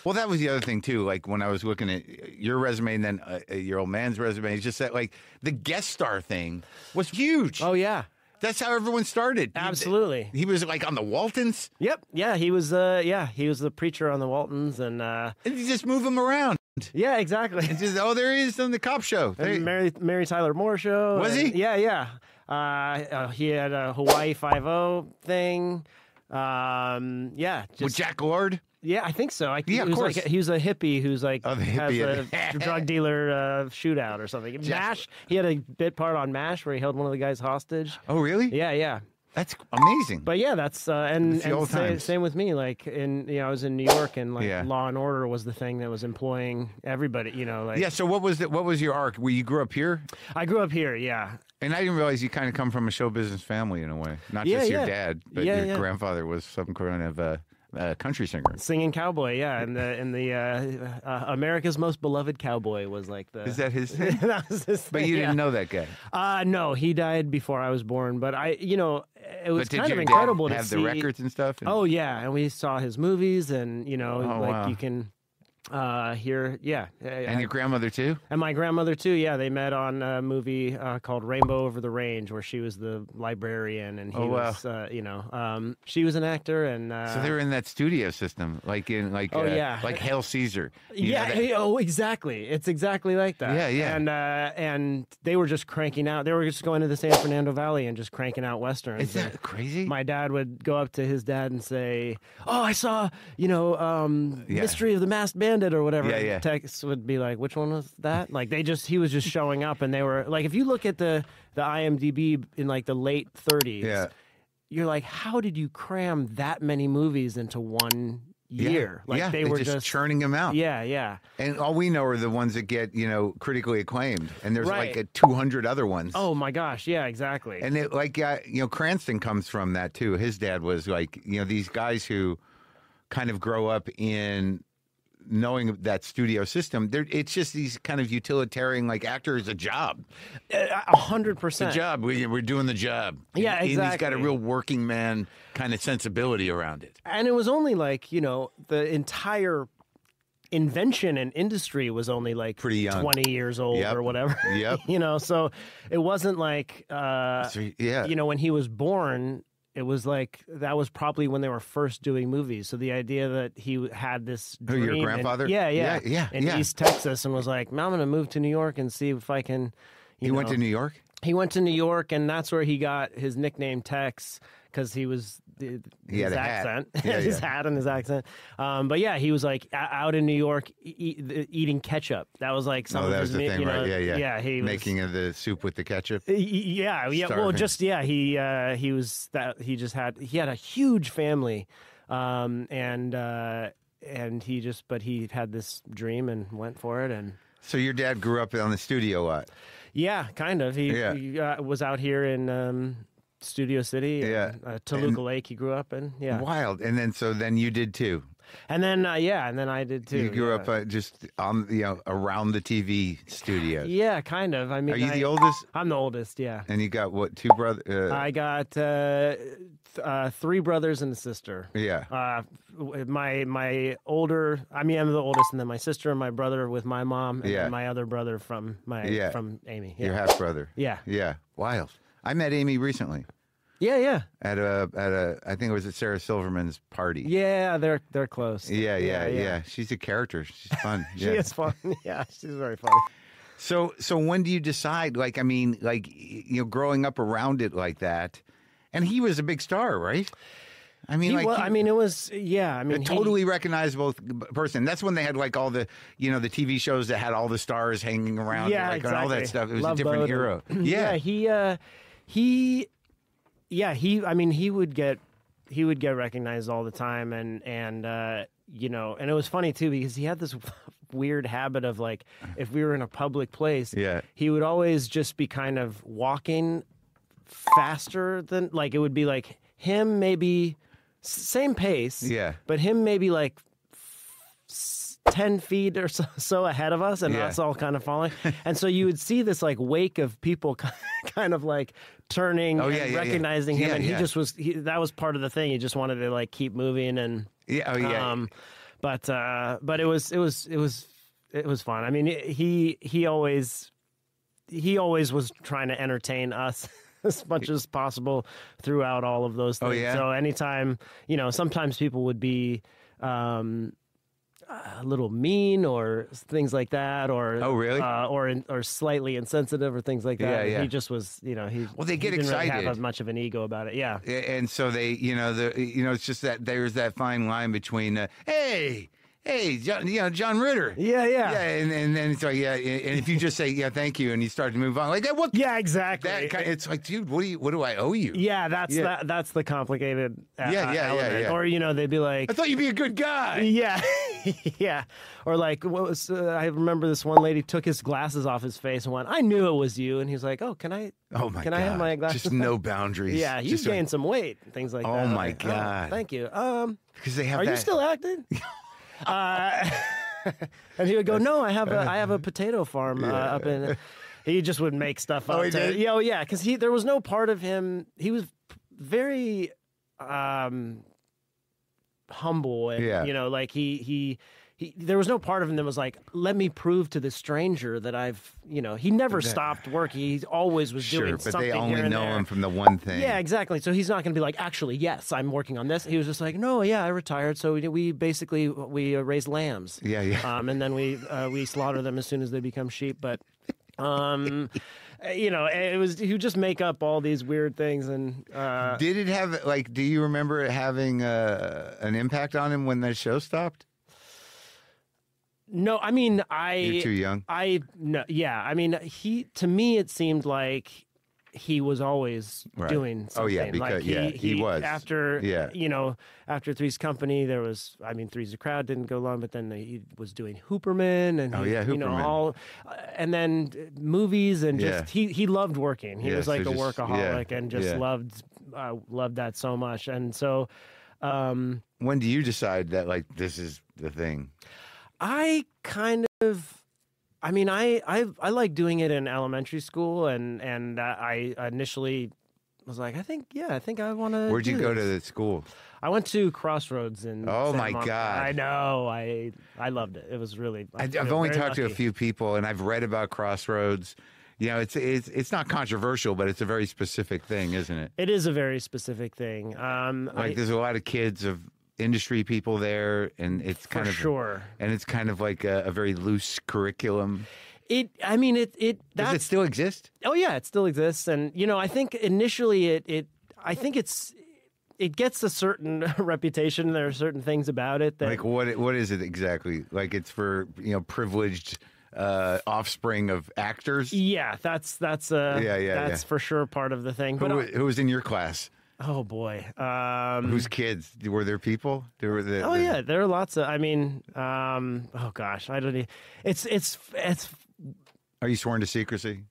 Well, that was the other thing too. Like when I was looking at your resume and then your old man's resume, it's just that like the guest star thing was huge. Oh yeah. That's how everyone started. Absolutely. He was like on the Waltons. Yep. Yeah, he was the preacher on the Waltons and you just move him around. Yeah, exactly. And just, there he is on the cop show. Mary Tyler Moore show. Was he? Yeah. He had a Hawaii 5-0 thing. With Jack Lord? Yeah, I think so. Of course. He was a hippie who's like has hippie. a drug dealer shootout or something. MASH. He had a bit part on MASH where he held one of the guys hostage. Oh, really? Yeah. That's amazing. But yeah, that's same with me. Like I was in New York and Law and Order was the thing that was employing everybody. So what was your arc? You grew up here? I grew up here. Yeah. And I didn't realize you kind of come from a show business family in a way. Not just your dad, but your grandfather was some kind of country singer, singing cowboy. Yeah, and the America's Most Beloved Cowboy was like the. Is that his thing? That was his thing. But you didn't know that guy. No, he died before I was born. But it was kind of to incredible see. Have the records and stuff. Oh yeah, and we saw his movies, and wow. you can. Here, and your grandmother too. And my grandmother too. Yeah, they met on a movie called Rainbow Over the Range, where she was the librarian, and he was, she was an actor, and so they were in that studio system, like Hail Caesar. Exactly. It's exactly like that. Yeah. And they were just cranking out. They were just going to the San Fernando Valley and just cranking out westerns. Is that crazy? My dad would go up to his dad and say, "Oh, I saw Mystery of the Masked Bandit landed or whatever. Yeah, yeah. Text would be like, which one was that? Like he was just showing up, and they were like, if you look at the IMDb in like the late 30s, Yeah. you're like, how did you cram that many movies into one year? Yeah. Like yeah. they were just churning them out. Yeah, yeah. And all we know are the ones that get, critically acclaimed. And there's Right. like 200 other ones. Oh my gosh, yeah, exactly. And it, like, Cranston comes from that too. His dad was like, these guys who kind of grow up in knowing that studio system. It's just these kind of utilitarian, like, actor is a job. 100%. A job. We're doing the job. Yeah, And exactly. he's got a real working man kind of sensibility around it. And it was only like, the entire invention and industry was only like Pretty young. 20 years old Yep. or whatever. Yep. So it wasn't like, when he was born, it was like that was probably when they were first doing movies. So the idea that he had this dream. Your grandfather? In East Texas, and was like, I'm going to move to New York and see if I can. He went to New York? He went to New York, and that's where he got his nickname Tex, because he was his accent, his hat and his accent. But yeah, he was like out in New York eating ketchup. That was like some of that his was the thing, right? Yeah, he making the soup with the ketchup. Yeah. Well, he had a huge family, and he had this dream and went for it. And so your dad grew up on the studio lot. Yeah, kind of. He was out here in Studio City. Yeah. Toluca Lake he grew up in. Yeah. Wild. And then you did too. And then I did too. You grew up just on around the TV studio. Yeah, kind of. I mean, are you the oldest? I'm the oldest. Yeah. And you got what? 2 brothers? I got 3 brothers and a sister. Yeah. My older. I mean, I'm the oldest, and then my sister and my brother with my mom, and Yeah. then my other brother from Amy. Yeah. Your half brother. Yeah. Yeah. Wild. I met Amy recently. Yeah. At a I think it was at Sarah Silverman's party. Yeah, they're close. Yeah. She's a character. She's fun. She is fun. Yeah, she's very funny. So when do you decide? Growing up around it like that, and he was a big star, right? I mean, it was. Yeah, I mean, a totally recognizable person. That's when they had like all the the TV shows that had all the stars hanging around. Yeah, and exactly. all that stuff. It was Love a different Boat era. He would get recognized all the time, and it was funny too, because he had this weird habit of, like, if we were in a public place, he would always just be kind of walking faster than, like, it would be like him maybe same pace, but him maybe like 10 feet or so ahead of us, and us all kind of following. And so you would see this like wake of people kind of like turning and recognizing him, and he just was. That was part of the thing. He just wanted to like keep moving, and but it was fun. I mean, he always was trying to entertain us as much as possible throughout all of those things. So anytime, sometimes people would be a little mean or things like that, or or slightly insensitive or things like that. He just was, they get excited. Really have as much of an ego about it. Yeah, and so they, it's just that there's that fine line between, hey, John Ritter. Yeah. And it's like, and if you just say, thank you, and you start to move on, like, what? Yeah, exactly. It's like, dude, what do I owe you? Yeah, that's the complicated element. Yeah. Or, they'd be like, I thought you'd be a good guy. Yeah. Yeah. Or like, what was, I remember this one lady took his glasses off his face and went, I knew it was you. And he was like, oh, can I have my glasses? Just no boundaries. Yeah, you gained some weight, things like that. Oh my God. Oh, thank you. Because they have Are you still acting? And he would go, no, I have a potato farm up in. He just would make stuff up. Oh, he did? Yeah, because there was no part of him. He was very humble, and like he there was no part of him that was like, let me prove to this stranger that I've, he never stopped working. He always was doing something. But they only here and know there. him from the one thing. Yeah, exactly. So he's not going to be like, actually, yes, I'm working on this. He was just like, no, yeah, I retired. So we basically raise lambs. Yeah. And then we slaughter them as soon as they become sheep. But it was, he would just make up all these weird things. And did it have, like, do you remember it having an impact on him when the show stopped? No, I mean, You're too young? No, yeah. I mean, to me, it seemed like he was always doing something. Oh, yeah, because, like he was. After, after Three's Company, there was, Three's a Crowd didn't go long, but then he was doing Hooperman and, Hooperman. And then movies and just, he loved working. He was like a workaholic and just loved that so much. And so... when do you decide that, like, this is the thing? I kind of... I like doing it in elementary school, and I initially was like, I think I want to. Where'd you go to the school? I went to Crossroads in. Oh Santa my Monica. God! I know, I loved it. It was really. I've only talked to a few people, and I've read about Crossroads. It's not controversial, but it's a very specific thing, isn't it? It is a very specific thing. There's a lot of kids of industry people there, and it's kind of sure. And it's kind of like a very loose curriculum. Does it still exist? Oh yeah, it still exists, and I think initially it gets a certain reputation. There are certain things about it that, like, what is it exactly? Like, it's for privileged offspring of actors. Yeah, that's for sure part of the thing. Who was in your class? Oh boy, whose kids were there? People? There were yeah, there are lots of. Oh gosh, I don't. It's. Are you sworn to secrecy?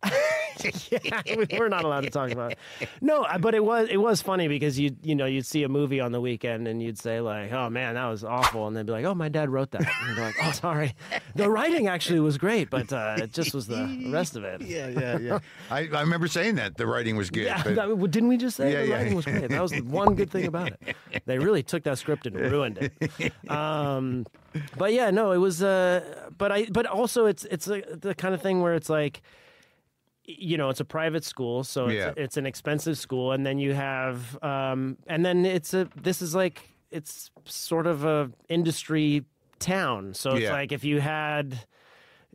Yeah, we're not allowed to talk about it. No, but it was funny because you'd see a movie on the weekend and you'd say like, oh man, that was awful, and they'd be like, oh, my dad wrote that, and they're like, oh, sorry, the writing actually was great, but it just was the rest of it. Yeah. I remember saying that the writing was good. Yeah, didn't we just say the writing was great? That was one good thing about it. They really took that script and ruined it. But yeah, no, it was. But also it's the kind of thing where it's like, it's a private school, so it's an expensive school, and then you have, and then it's sort of a industry town. So it's like if you had,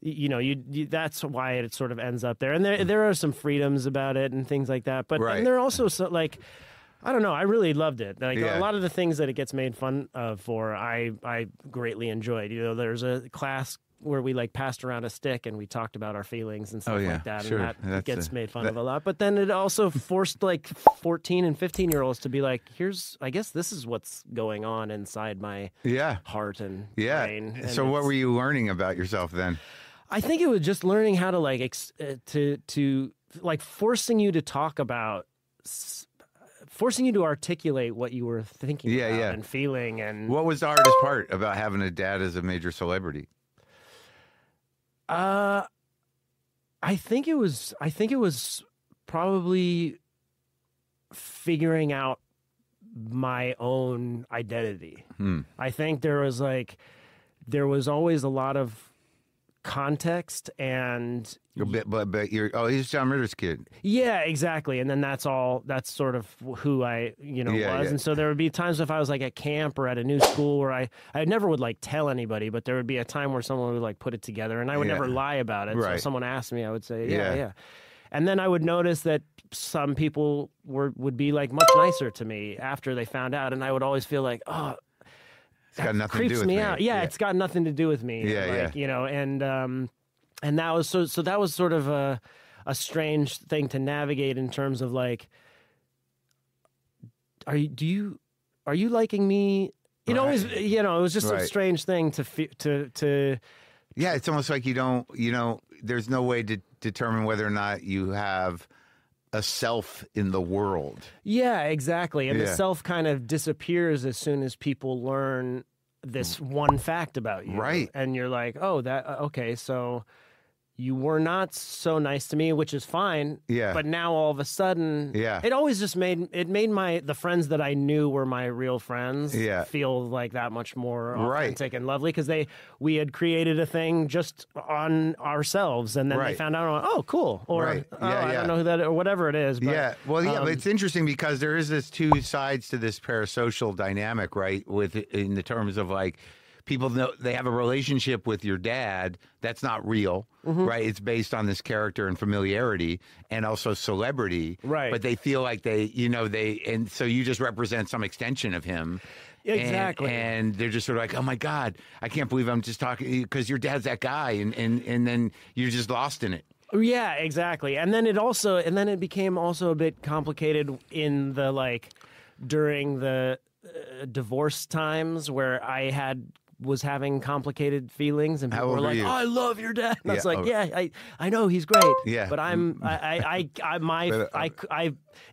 that's why it sort of ends up there. And there are some freedoms about it and things like that. But and there are also I don't know. I really loved it. Like a lot of the things that it gets made fun of for, I greatly enjoyed. There's a class where we passed around a stick and we talked about our feelings and stuff like that. Sure. And that gets made fun of a lot. But then it also forced 14 and 15-year-olds to be like, I guess this is what's going on inside my heart and brain. And so what were you learning about yourself then? I think it was just learning how to forcing you to talk about, forcing you to articulate what you were thinking about and feeling. And what was the hardest part about having a dad as a major celebrity? I think it was probably figuring out my own identity. I think there was always a lot of context and but he's John Ritter's kid. Yeah, exactly. And then that's sort of who I was. And so there would be times if I was at camp or at a new school where I never would tell anybody, but there would be a time where someone would put it together, and I would never lie about it. So if someone asked me, I would say yeah. And then I would notice that some people would be much nicer to me after they found out, and I would always feel like, oh, it's got nothing creeps to do with me out. Yeah, it's got nothing to do with me. And that was so that was sort of a strange thing to navigate in terms of are you liking me? It always it was just a strange thing to yeah, it's almost like you don't there's no way to determine whether or not you have a self in the world. Yeah, exactly. And the self kind of disappears as soon as people learn this one fact about you. Right. And you're like, oh, okay, so you were not so nice to me, which is fine. Yeah. But now all of a sudden, it always just made the friends that I knew were my real friends feel that much more authentic and lovely, because we had created a thing just on ourselves, and then they found out, oh, cool, or I don't know who that, or whatever it is. But, but it's interesting because there is this two sides to this parasocial dynamic, right? In the terms of people know they have a relationship with your dad that's not real, right? It's based on this character and familiarity and also celebrity, right? But they feel like and so you just represent some extension of him. Exactly. And they're just sort of like, oh my God, I can't believe I'm just talking because your dad's that guy. And then you're just lost in it. Yeah, exactly. And then it became also a bit complicated in the during the divorce times where I was having complicated feelings and people were like, "Oh, I love your dad." And I was like, "Yeah, I know he's great." Yeah. But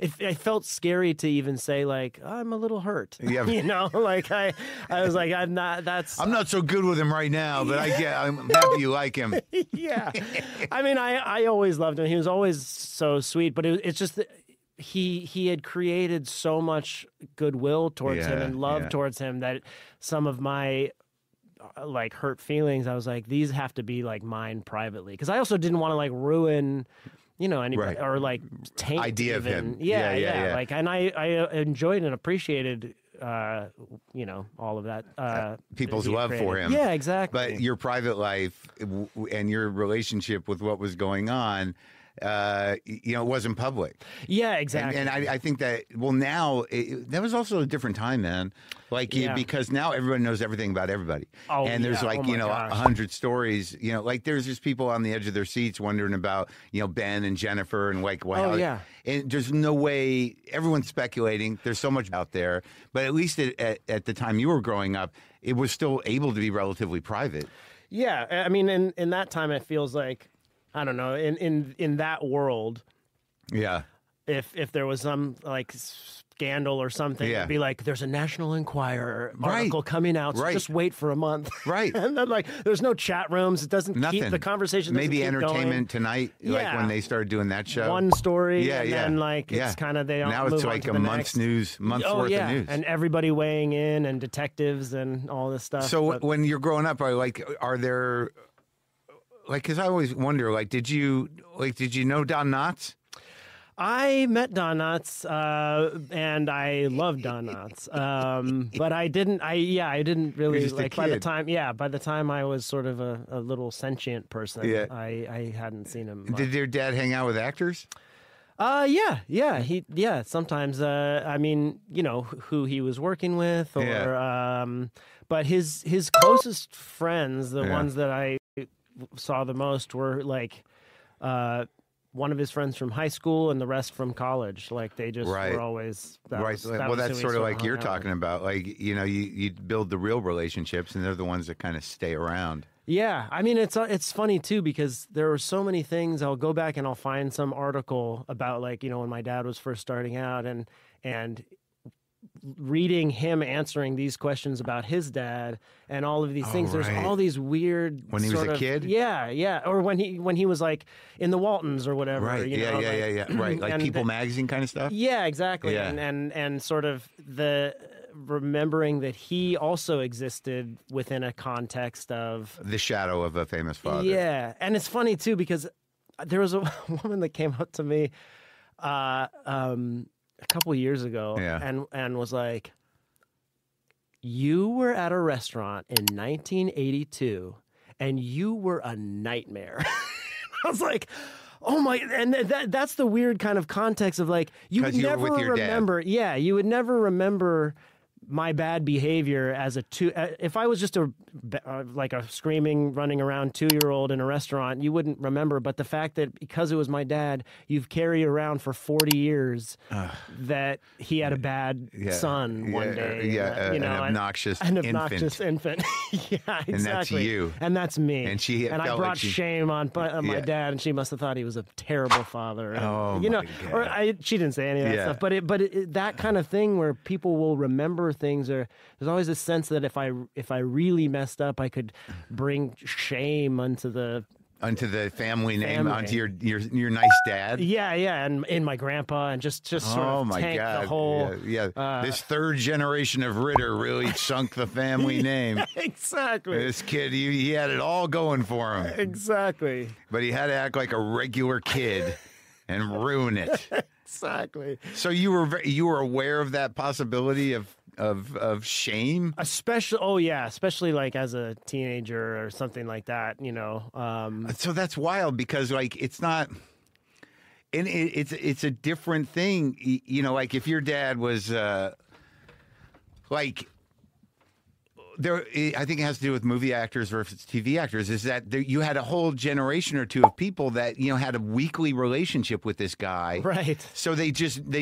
it felt scary to even say I'm a little hurt. Yeah. I was like, I'm not so good with him right now, but I'm happy you like him. Yeah. I mean, I always loved him. He was always so sweet, but it's just that he had created so much goodwill towards him and love towards him that some of my hurt feelings, I was like, these have to be mine privately, because I also didn't want to ruin anybody or taint idea even. of him. Yeah. And I enjoyed and appreciated all of that people's love for him. Yeah, exactly. But your private life and your relationship with what was going on, it wasn't public. Yeah, exactly. And I think that, now, that was also a different time, man. Because now everyone knows everything about everybody. Oh, and there's 100 stories, there's just people on the edge of their seats wondering about, Ben and Jennifer and and there's no way, everyone's speculating. There's so much out there. But at least at the time you were growing up, it was still able to be relatively private. Yeah. I mean, in that time, it feels like, I don't know, in that world. Yeah. If there was some scandal or something, it'd be there's a National Enquirer article coming out, so just wait for a month. Right. And then there's no chat rooms. It doesn't keep the conversation. Maybe Entertainment going. Tonight, when they started doing that show. One story, then it's kind of they all now move it's on to a the month's next. worth of news. And everybody weighing in and detectives and all this stuff. So when you're growing up, are there... because I always wonder, did you know Don Knotts? I met Don Knotts, and I loved Don Knotts, but I didn't really by the time I was sort of a little sentient person, I hadn't seen him much. Did your dad hang out with actors? Sometimes, I mean, who he was working with, or but his closest friends, the ones that I saw the most, were one of his friends from high school and the rest from college. They just were always that's sort of like you're talking about. You build the real relationships, and they're the ones that kind of stay around. Yeah, I mean, it's funny too, because there were so many things. I'll go back and I'll find some article about when my dad was first starting out, and reading him answering these questions about his dad and all of these things. There's all these weird when he was a kid. Yeah, or when he was in the Waltons or whatever. Right. Right. People Magazine kind of stuff. Yeah, exactly. Yeah. And sort of the remembering that he also existed within a context of the shadow of a famous father. Yeah, and it's funny too, because there was a woman that came up to me a couple of years ago, and was like, "You were at a restaurant in 1982, and you were a nightmare." I was like, "Oh my!" And that's the weird kind of context of you would never remember. Yeah, you would never remember my bad behavior as if I was just a screaming, running around 2-year-old in a restaurant, you wouldn't remember. But the fact that because it was my dad, you've carried around for 40 years that he had a bad son one day. An obnoxious infant. Yeah, exactly. And that's you. And that's me. And I brought shame on my dad, and she must have thought he was a terrible father. And, my God. She didn't say any of that stuff. But that kind of thing where people will remember things, there's always a sense that if I really messed up, I could bring shame onto the family name, onto your nice dad. Yeah, and in my grandpa, and just sort of tank the whole. This third generation of Ritter really sunk the family name. Exactly. This kid, he had it all going for him. Exactly. But he had to act like a regular kid and ruin it. Exactly. So you were aware of that possibility of of shame. Especially like as a teenager or something like that, So that's wild because like it's not, and it's a different thing, like if your dad was like. I think it has to do with movie actors versus TV actors, is that you had a whole generation or two of people that, had a weekly relationship with this guy. Right. So they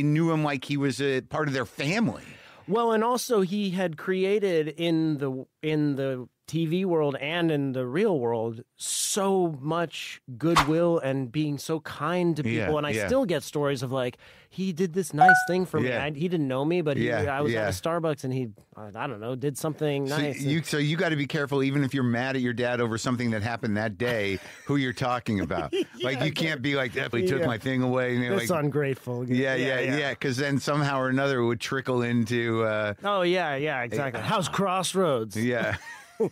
knew him like he was a part of their family. Well, and also he had created in the TV world and in the real world so much goodwill and being so kind to people. And I still get stories of like, he did this nice thing for me. He didn't know me, but I was at a Starbucks and he, I don't know, did something nice. So you got to be careful, even if you're mad at your dad over something that happened that day, who you're talking about. Like you can't be like, he took my thing away. And it's ungrateful. Yeah. Because then somehow or another it would trickle into. Exactly. How's Crossroads? Yeah.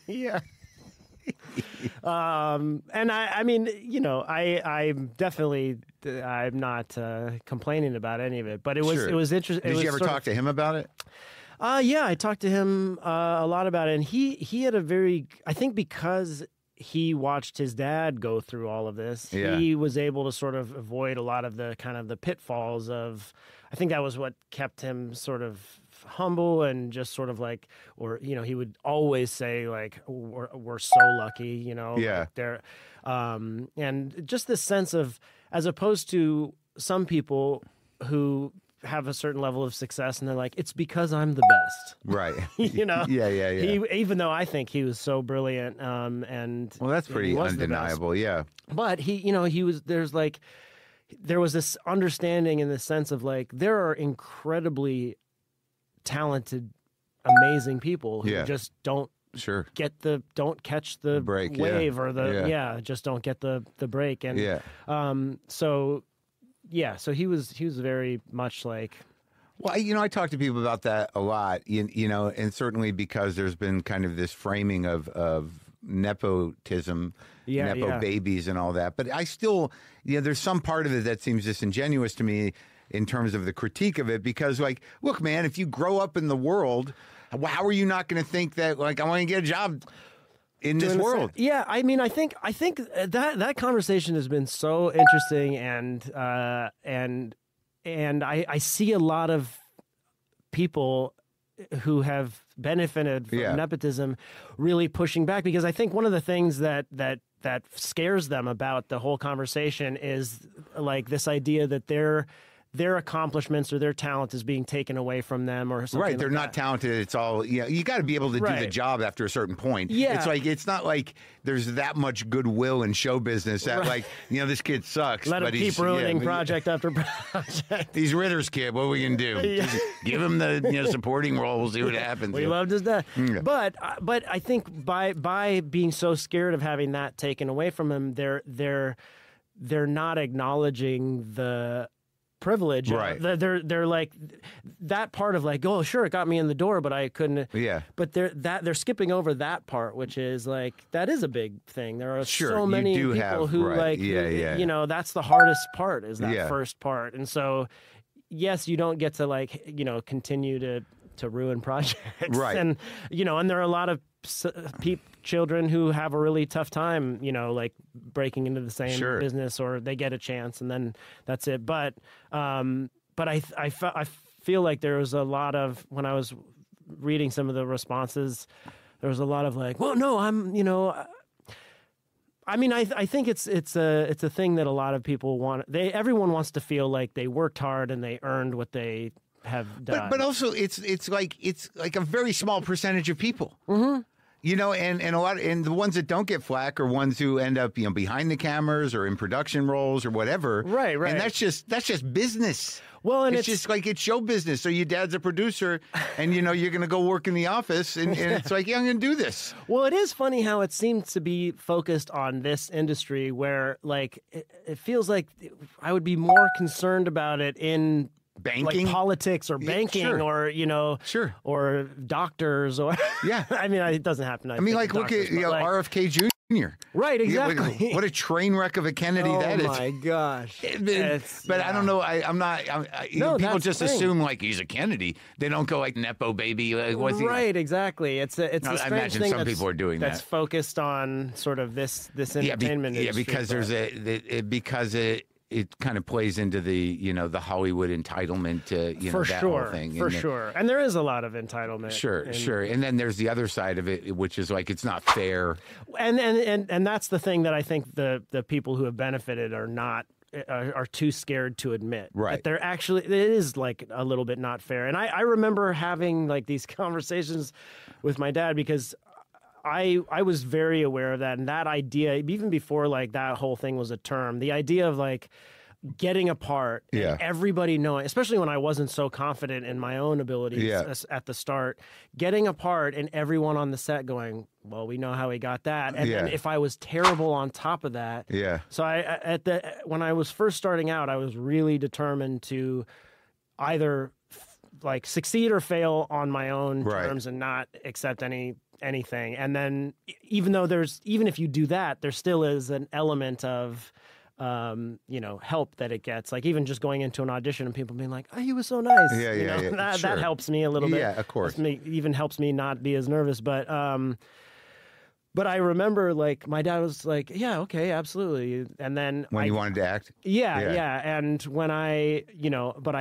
Yeah. And I mean, I'm definitely, I'm not complaining about any of it, but it was interesting. Did you ever talk to him about it? Yeah, I talked to him a lot about it, and he had I think because he watched his dad go through all of this, he was able to sort of avoid a lot of the kind of the pitfalls of, I think that was what kept him sort of humble and just sort of like, or he would always say like, we're so lucky, like they're and just this sense of, as opposed to some people who have a certain level of success and they're like, it's because I'm the best, right? Yeah. Even though I think he was so brilliant, and well, that's pretty undeniable. Yeah, but there was this understanding in the sense of like, there are incredibly talented, amazing people who just don't don't catch the break, wave or just don't get the break. And so he was very much like, well, I talk to people about that a lot, and certainly because there's been kind of this framing of nepotism, nepo babies and all that. But I still, there's some part of it that seems disingenuous to me in terms of the critique of it, because like, look, man, if you grow up in the world, how are you not going to think that like, I want to get a job in this world? Yeah. I mean, I think that conversation has been so interesting, and I see a lot of people who have benefited from nepotism really pushing back, because I think one of the things that scares them about the whole conversation is like this idea that their accomplishments or their talent is being taken away from them or something. Right, they're not talented. It's all, you got to be able to do the job after a certain point. Yeah. It's like, it's not like there's that much goodwill in show business that like, this kid sucks. Let him keep ruining project after project. He's Ritter's kid. What are we going to do? Just give him the supporting role. We'll see what happens. We loved his dad. Yeah. But I think by being so scared of having that taken away from him, they're not acknowledging the privilege. Right. They're like that part of like, oh, sure, it got me in the door, but I couldn't. Yeah. But they're skipping over that part, which is like, that is a big thing. There are so many people who like, that's the hardest part, is that first part. And so, yes, you don't get to like, continue to ruin projects. Right. And, and there are a lot of children who have a really tough time, like breaking into the same business, or they get a chance and then that's it. But I feel like there was a lot of, when I was reading some of the responses, there was a lot of like, well, no, I mean, I think it's a thing that a lot of people want. Everyone wants to feel like they worked hard and they earned what they have done. But also it's like a very small percentage of people. Mm-hmm. And a lot, and the ones that don't get flack are ones who end up, behind the cameras or in production roles or whatever. Right. And that's just business. Well, and it's just like, it's show business. So your dad's a producer, and you're going to go work in the office, and it's like, I'm going to do this. Well, it is funny how it seems to be focused on this industry, where like it feels like I would be more concerned about it in banking, like politics or banking, or or doctors, or I mean, it doesn't happen. I mean, like, look at RFK Jr. Right, exactly. What a train wreck of a Kennedy that is. Oh my gosh! But I don't know. I'm not. People just assume like he's a Kennedy. They don't go like nepo baby. Right, exactly. It's a strange I imagine thing some people are doing that's focused on sort of this entertainment industry. Because because it kind of plays into the the Hollywood entitlement to that whole thing. For sure. And there is a lot of entitlement. Sure. And then there's the other side of it, which is like it's not fair. And that's the thing that I think the people who have benefited are too scared to admit. Right. That they're actually, it is like a little bit not fair. And I remember having like these conversations with my dad because I was very aware of that, and that idea, even before like that whole thing was a term, the idea of like getting apart and everybody knowing, especially when I wasn't so confident in my own abilities at the start, getting apart and everyone on the set going, well, we know how he got that. And then if I was terrible on top of that. So when I was first starting out, I was really determined to either like succeed or fail on my own terms and not accept anything. And then even if you do that, there still is an element of help that it gets, like even just going into an audition and people being like, oh, he was so nice. That helps me a little bit. Yeah, of course. Even helps me not be as nervous. But I remember, like, my dad was like, yeah, okay, absolutely. And then when you wanted to act? Yeah. And when I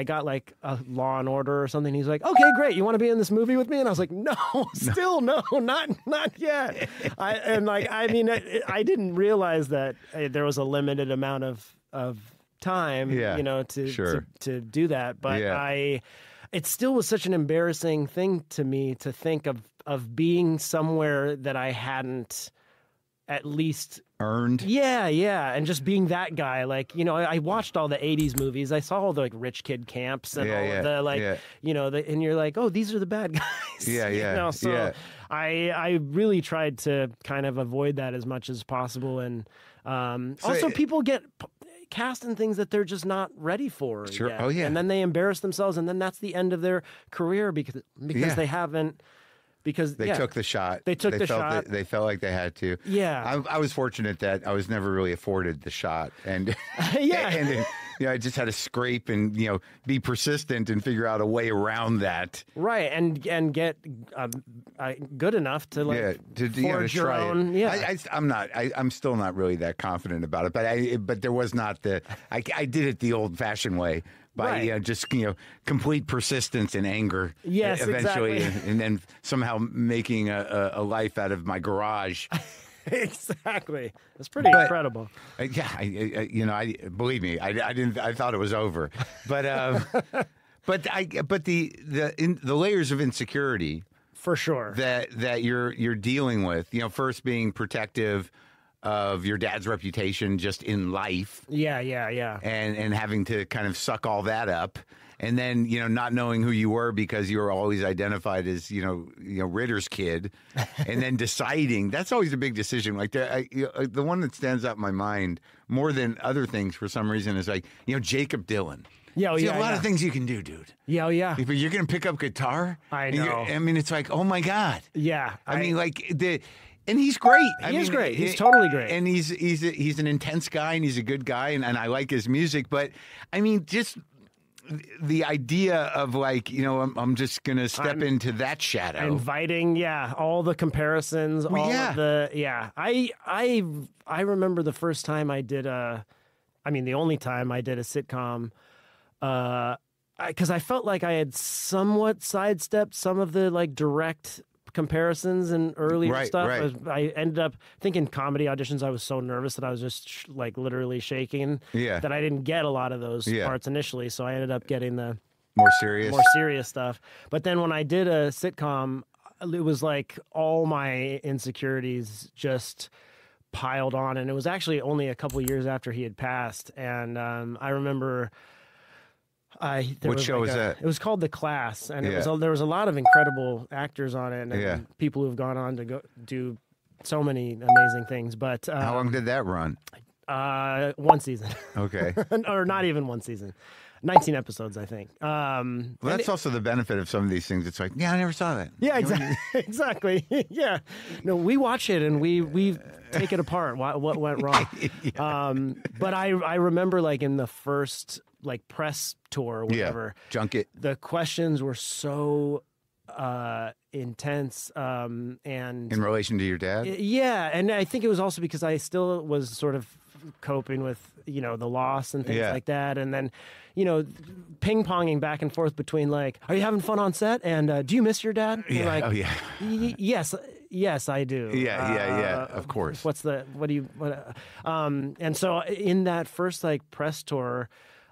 got like a Law and Order or something, he's like, okay, great. You want to be in this movie with me? And I was like, no, still no, not yet. I didn't realize that there was a limited amount of time, to do that. But it still was such an embarrassing thing to me to think of being somewhere that I hadn't at least earned. Yeah. And just being that guy. Like, I watched all the 80s movies. I saw all the like rich kid camps and all the like, and you're like, oh, these are the bad guys. So I really tried to kind of avoid that as much as possible. And also people get cast in things that they're just not ready for. Sure. Yet. Oh, yeah. And then they embarrass themselves, and then that's the end of their career because they haven't. Because they took the shot. They shot. They felt like they had to. Yeah. I was fortunate that I was never really afforded the shot, and I just had to scrape and be persistent and figure out a way around that. Right, and get good enough to forge your own. Yeah, I'm still not really that confident about it, but there was not I did it the old-fashioned way. By just complete persistence and anger, eventually, exactly. and then somehow making a life out of my garage. Exactly, that's pretty incredible. Believe me, I didn't. I thought it was over, but the layers of insecurity, for sure, that you're dealing with. First being protective of your dad's reputation just in life. Yeah. And having to kind of suck all that up. And then, not knowing who you were because you were always identified as, Ritter's kid. And then deciding, that's always a big decision. Like the one that stands out in my mind more than other things for some reason is like, Jacob Dylan. A lot of things you can do, dude. Yeah. If you're going to pick up guitar. I know. It's like, oh my God. Yeah. And he's great. He's great. He's totally great. And he's an intense guy, and he's a good guy, and I like his music. But just the idea of like, I'm just gonna step into that shadow, inviting, all the comparisons, I remember the first time I did the only time I did a sitcom, because I felt like I had somewhat sidestepped some of the like direct comparisons and earlier stuff. Right. I ended up thinking comedy auditions. I was so nervous that I was just like literally shaking. That I didn't get a lot of those parts initially. So I ended up getting the more serious stuff. But then when I did a sitcom, it was like all my insecurities just piled on, and it was actually only a couple years after he had passed. And I remember. What show was that? It was called The Class, and there was a lot of incredible actors on it, and people who have gone on to go do so many amazing things. But how long did that run? 1 season. Okay. Or not even 1 season. 19 episodes, I think. Well, that's also the benefit of some of these things. It's like, yeah, I never saw that. Yeah, exactly. Yeah. No, we watch it and we take it apart. What went wrong? Yeah. But I remember like in the first like press tour or whatever, junket, the questions were so intense and in relation to your dad. Yeah, and I think it was also because I still was sort of coping with the loss and things like that, and then ping-ponging back and forth between like, are you having fun on set, and do you miss your dad? Yeah. Like, oh yeah. Yes, I do. Yeah. Of course. And so in that first like press tour,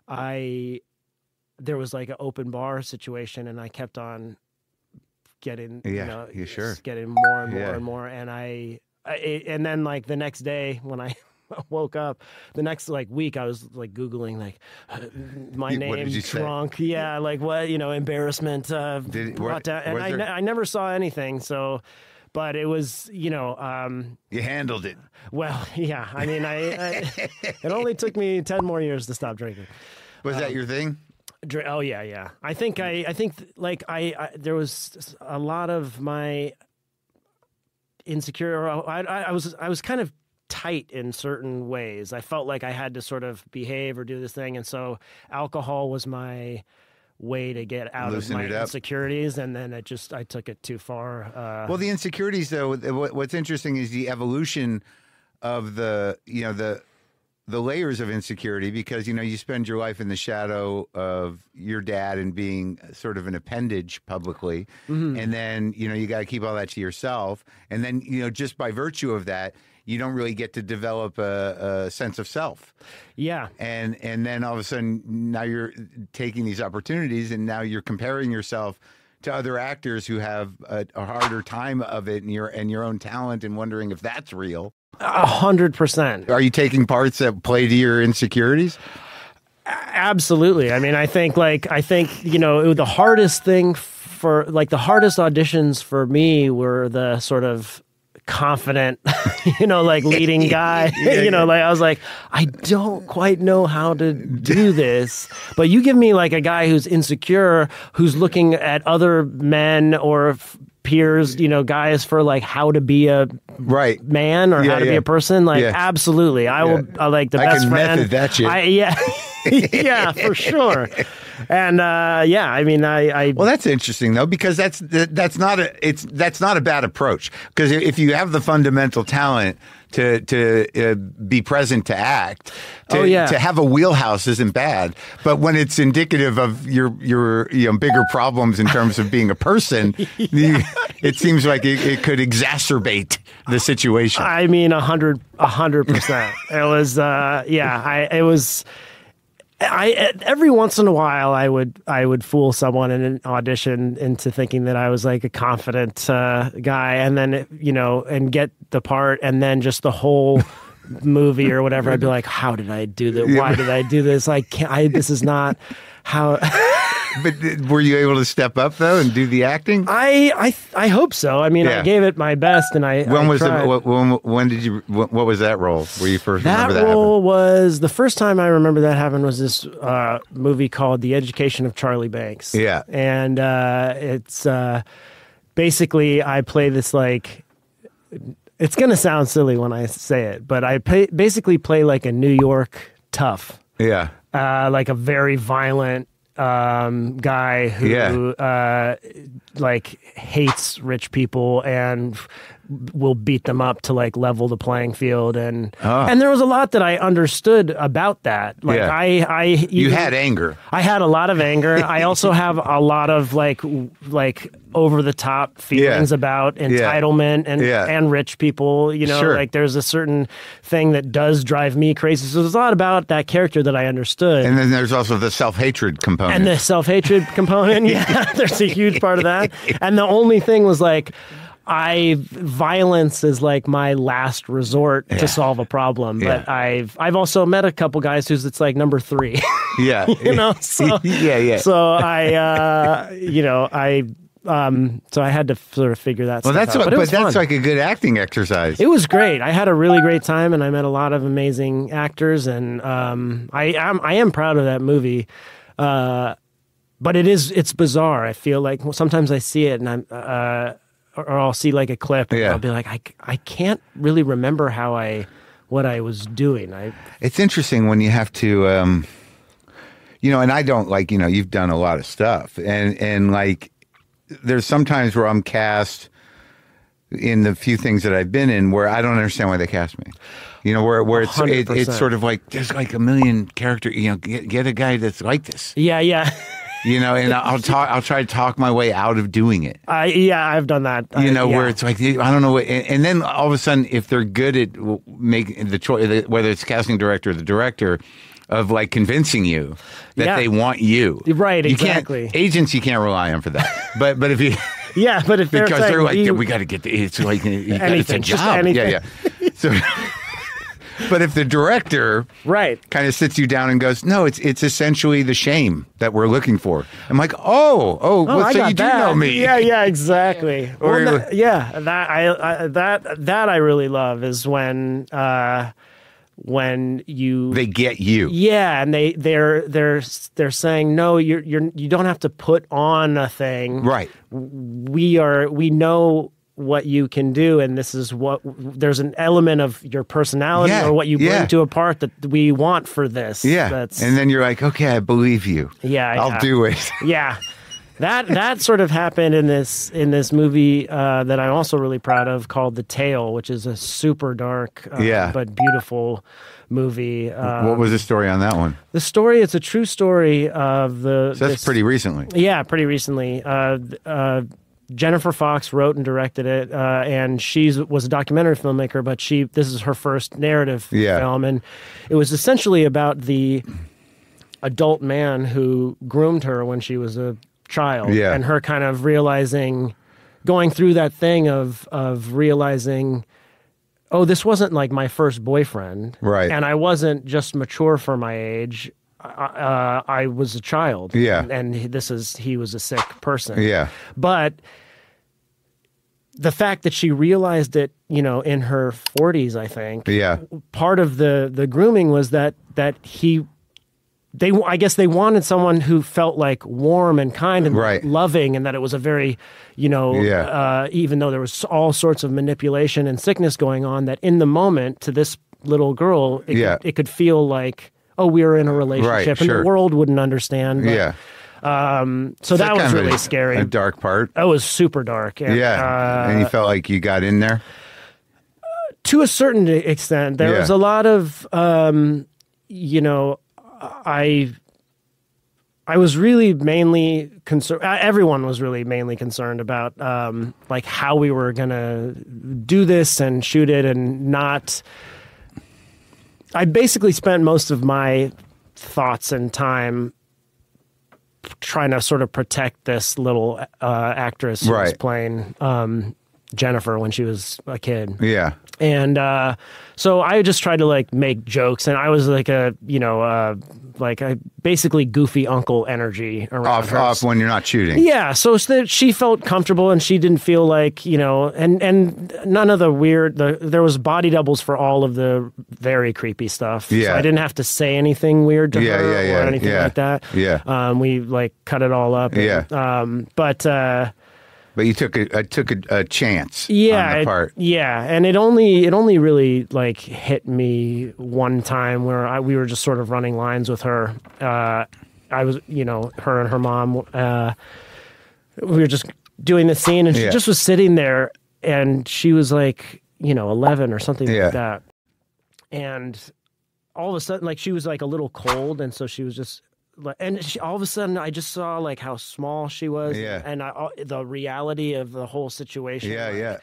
there was like an open bar situation, and I kept on getting, getting more and more and more. And and then like the next day when I woke up, the next like week, I was like Googling like my name, drunk. Say? Yeah. Like what, embarrassment, brought down. And I never saw anything. So, but it was, you handled it. Well, yeah. I mean, it only took me 10 more years to stop drinking. Was that your thing? Oh yeah. I think there was a lot of my insecure. I was kind of tight in certain ways. I felt like I had to sort of behave or do this thing, and so alcohol was my way to get out of my insecurities, and then I took it too far. Well, the insecurities, though, what's interesting is the evolution of the layers of insecurity, because you spend your life in the shadow of your dad and being sort of an appendage publicly, and then you got to keep all that to yourself, and then just by virtue of that, you don't really get to develop a sense of self. Yeah. And then all of a sudden, now you're taking these opportunities, and now you're comparing yourself to other actors who have a harder time of it, and your own talent, and wondering if that's real. 100%. Are you taking parts that play to your insecurities? Absolutely. I mean, I think the hardest thing the hardest auditions for me were the sort of confident, like leading guy. Like I was like, I don't quite know how to do this, but you give me like a guy who's insecure, who's looking at other men or peers, guys, for like how to be a man or how to be a person. Like, absolutely, I will. I like the best friend. I can method that shit. Yeah, for sure. And I mean, well, that's interesting though, because that's not a bad approach, because if you have the fundamental talent to be present, to act, to have a wheelhouse isn't bad. But when it's indicative of your bigger problems in terms of being a person, it seems like it could exacerbate the situation. I mean, 100%. It was, it was. Every once in a while, I would fool someone in an audition into thinking that I was like a confident guy, and then and get the part, and then just the whole movie or whatever, I'd be like, how did I do that? Why did I do this? This is not how. But were you able to step up though and do the acting? I hope so. I mean, I gave it my best, and When was when did you? What was that role? Were you first? That role was the first time I remember that happened was this movie called The Education of Charlie Banks. Yeah, and it's basically I play this like. It's gonna sound silly when I say it, but I basically play like a New York tough. Yeah, like a very violent guy who like hates rich people and will beat them up to like level the playing field, and there was a lot that I understood about that. Like you had anger. I had a lot of anger. I also have a lot of like over the top feelings about entitlement and rich people. Like there's a certain thing that does drive me crazy. So there's a lot about that character that I understood. And then there's also the self-hatred component. And the self-hatred component, there's a huge part of that. And the only thing was like, violence is like my last resort to solve a problem. But I've also met a couple guys who's it's like number 3. Yeah. So so I had to sort of figure that stuff out. But that's like a good acting exercise. It was great. I had a really great time, and I met a lot of amazing actors, and I am proud of that movie. But it's bizarre. I feel like sometimes I see it and I'm, or I'll see like a clip and I'll be like, I can't really remember what I was doing. It's interesting when you have to, and I don't you've done a lot of stuff and like, there's sometimes where I'm cast in the few things that I've been in where I don't understand why they cast me. Where it's sort of like there's like a million character. Get a guy that's like this. Yeah. And I'll try to talk my way out of doing it. I've done that. Where it's like I don't know, and then all of a sudden, if they're good at making the choice, whether it's casting director or the director, of like convincing you that they want you, right? Exactly. Agents you can't rely on for that. But if you but if because they're like we got to get it's like it's a job. Yeah. So. But if the director kind of sits you down and goes, no, it's essentially the shame that we're looking for. I'm like, so you do know me. Yeah, exactly. That I really love is when they get you. Yeah, and they're saying, no, you don't have to put on a thing. Right. We know what you can do, and this is there's an element of your personality or what you bring to a part that we want for this. And then you're like, okay, I believe you. I'll do it. That sort of happened in this movie that I'm also really proud of, called The Tale, which is a super dark but beautiful movie. What was the story on that one? The story, it's a true story of So that's pretty recently. Yeah, pretty recently. Jennifer Fox wrote and directed it, and she was a documentary filmmaker, but this is her first narrative film, and it was essentially about the adult man who groomed her when she was a child, and her kind of going through that thing of realizing, oh, this wasn't like my first boyfriend, right? And I wasn't just mature for my age. I was a child, and he was a sick person, But the fact that she realized it, in her 40s, I think, part of the grooming was that I guess they wanted someone who felt like warm and kind and loving, and that it was a very, even though there was all sorts of manipulation and sickness going on, that in the moment to this little girl, it could feel like, oh, we were in a relationship, and the world wouldn't understand. But, so that was really scary. A dark part. That was super dark. And, and you felt like you got in there? To a certain extent. There was a lot of, I was really mainly concerned. Everyone was really mainly concerned about like how we were going to do this and shoot it and not... I basically spent most of my thoughts and time trying to sort of protect this little actress who was playing Jennifer when she was a kid. Yeah. And so I just tried to like make jokes, and I was like a basically goofy uncle energy around her. Off when you're not shooting. Yeah, so that she felt comfortable and she didn't feel like, and none of the weird, there was body doubles for all of the very creepy stuff. Yeah. So I didn't have to say anything weird to her or anything like that. Yeah. We like cut it all up. And, but you took a chance on the part. And it only really like hit me one time where we were just sort of running lines with her. I was, her and her mom. We were just doing the scene, and she just was sitting there, and she was like, 11 or something like that. And all of a sudden, like she was like a little cold, and so she was just. And all of a sudden, I just saw like how small she was, and the reality of the whole situation.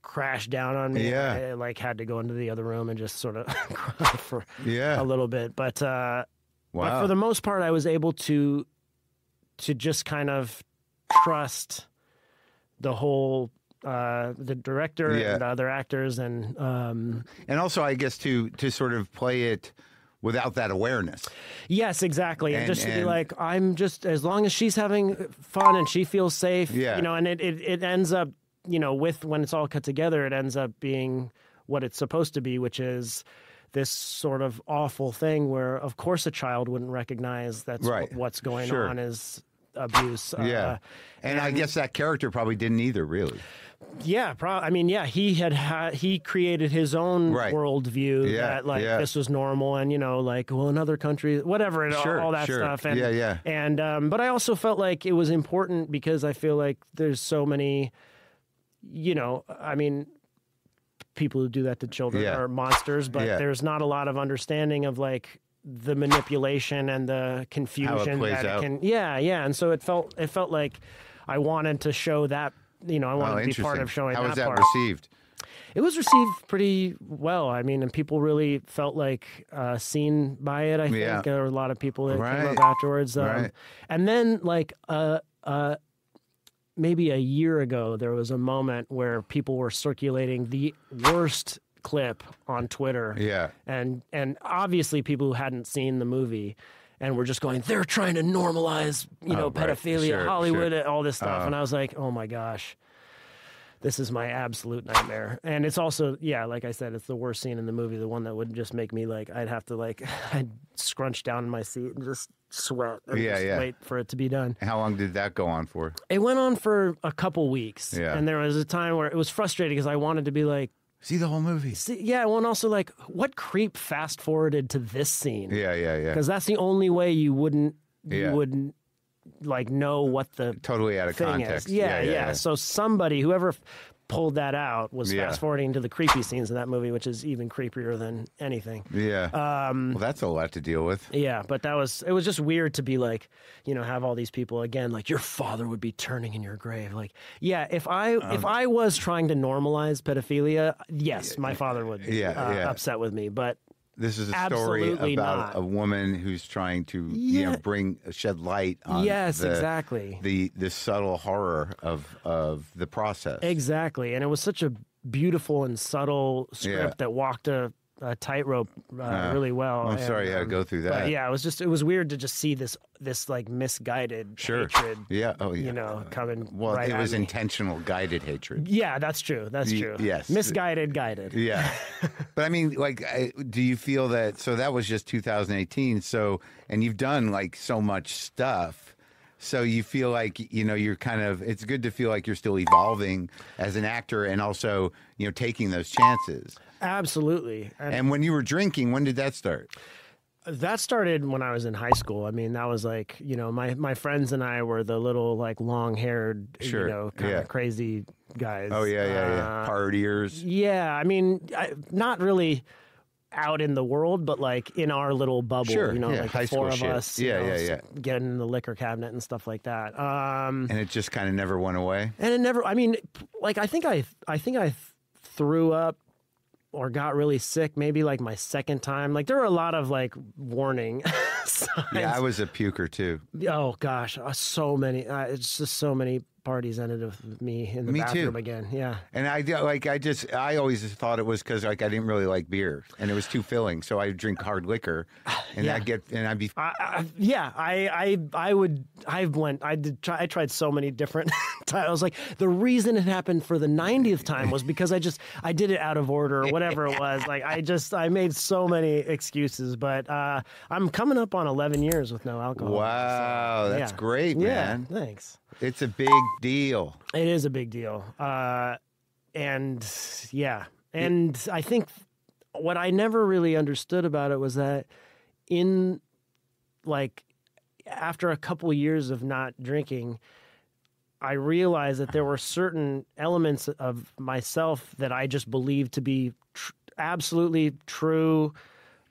Crashed down on me. I like had to go into the other room and just sort of cry for a little bit. But but for the most part, I was able to just kind of trust the whole the director and the other actors, and also I guess to sort of play it without that awareness. Yes, exactly. And just to be like, I'm just, as long as she's having fun and she feels safe, and it ends up, with when it's all cut together, it ends up being what it's supposed to be, which is this sort of awful thing where, of course, a child wouldn't recognize that's what's going on is abuse. Yeah. And I guess that character probably didn't either, really. Yeah, he created his own worldview that this was normal, and in other countries, whatever, and all that stuff. And, and but I also felt like it was important because I feel like there's so many, people who do that to children are monsters, but there's not a lot of understanding of like the manipulation and the confusion that it can. And so it felt like I wanted to show that. I wanted to be part of showing that part. How was that received? It was received pretty well. And people really felt like seen by it. I think there were a lot of people that came up afterwards. And then, maybe a year ago, there was a moment where people were circulating the worst clip on Twitter. Yeah. And obviously people who hadn't seen the movie and were just going, they're trying to normalize, pedophilia, Hollywood, all this stuff. And I was like, oh my gosh, this is my absolute nightmare. And it's also, like I said, it's the worst scene in the movie, the one that would just make me I'd scrunch down in my seat and just sweat and wait for it to be done. How long did that go on for? It went on for a couple weeks. Yeah. And there was a time where it was frustrating because I wanted to be like, see the whole movie. Well, and also what creep fast forwarded to this scene? Yeah. Because that's the only way you wouldn't know what the totally out of context. Is. Yeah. So whoever pulled that out was fast forwarding to the creepy scenes in that movie, which is even creepier than anything. Yeah. Well, that's a lot to deal with. Yeah, but it was just weird to be have all these people again, your father would be turning in your grave. If I was trying to normalize pedophilia, yes, my father would be upset with me, but this is a story about a woman who's trying to shed light on the subtle horror of the process. Exactly, and it was such a beautiful and subtle script that walked a tightrope really well. I'm sorry you had to go through that. But it was weird to just see this misguided hatred. Coming. Well, right it was at me. Intentional guided hatred. Yeah, that's true. That's true. Yes, misguided, guided. Yeah, but do you feel that? So that was just 2018. So, and you've done so much stuff. So you feel like, you're it's good to feel like you're still evolving as an actor and also, taking those chances. Absolutely. And when you were drinking, when did that start? That started when I was in high school. That was my friends and I were the little long-haired, kind of crazy guys. Oh, yeah. Partiers. Yeah. Not really out in the world, but in our little bubble, high four of shit. us, getting in the liquor cabinet and stuff like that. And it just kind of never went away. And it never. I think I threw up or got really sick maybe my second time. There were a lot of warning signs. Yeah, I was a puker too. Oh gosh, so many. It's just so many parties ended with me in the bathroom again. Yeah. And I always thought it was because I didn't really like beer and it was too filling, so I would drink hard liquor and I tried so many different times. The reason it happened for the 90th time was because I did it out of order or whatever it was. I made so many excuses, but I'm coming up on 11 years with no alcohol. Wow, so, that's great, man. Yeah, thanks. It's a big deal. It is a big deal. And I think what I never really understood about it was that after a couple years of not drinking, I realized that there were certain elements of myself that I just believed to be absolutely true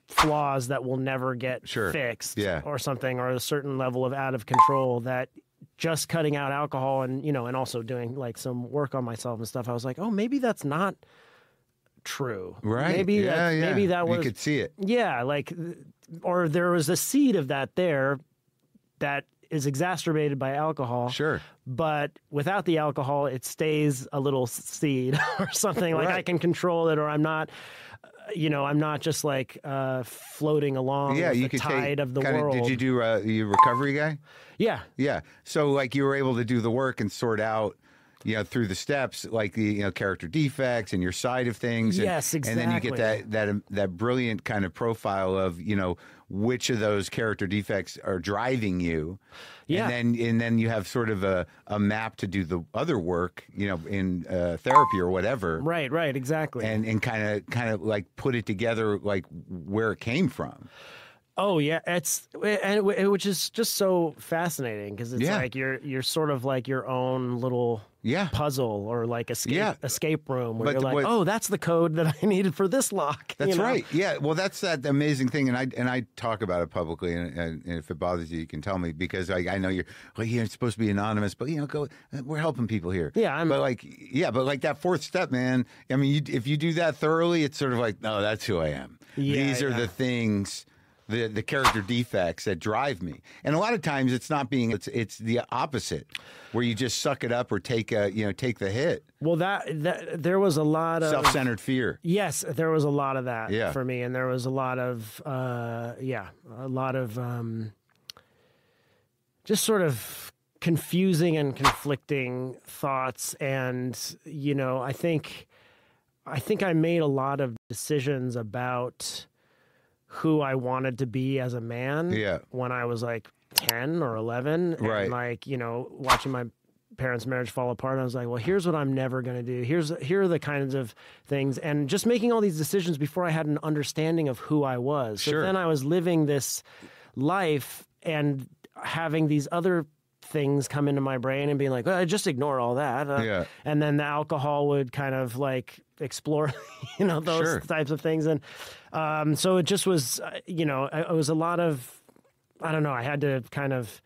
flaws that will never get fixed or something, or a certain level of out of control that just cutting out alcohol and, and also doing some work on myself and stuff. I was like, oh, maybe that's not true. Right. Maybe maybe that was, you could see it. Yeah. Or there was a seed of that there that is exacerbated by alcohol. Sure. But without the alcohol, it stays a little seed or something. I can control it, or I'm not, I'm not just floating along with the tide of the world. Did you do you recovery guy? Yeah. Yeah. So you were able to do the work and sort out, through the steps, like the character defects and your side of things. Yes, exactly. And then you get that brilliant kind of profile of which of those character defects are driving you. Yeah. And then you have sort of a map to do the other work, in therapy or whatever. Right, exactly. And kind of like put it together, like where it came from. Oh yeah, which is just so fascinating because it's like you're sort of like your own little puzzle or like escape room where you're like, oh, that's the code that I needed for this lock. That's right. Yeah. Well, that's that amazing thing, and I talk about it publicly, and if it bothers you, you can tell me because I know you're supposed to be anonymous, but go. We're helping people here. Yeah. But like that fourth step, man. I mean, if you do that thoroughly, it's sort of like, no, that's who I am. Yeah, These are the things. The character defects that drive me, and a lot of times it's not it's the opposite, where you just suck it up or take the hit. Well, that there was a lot of self-centered fear. Yes, there was a lot of that for me, and there was a lot of just sort of confusing and conflicting thoughts, and I think I made a lot of decisions about who I wanted to be as a man when I was like 10 or 11. Right. And like, watching my parents' marriage fall apart. And I was like, well, here's what I'm never going to do. Here are the kinds of things. And just making all these decisions before I had an understanding of who I was. So then I was living this life and having these other things come into my brain and being like, well, just ignore all that. And then the alcohol would kind of like explore, those types of things. And so it just was, it was a lot of, I don't know, I had to kind of,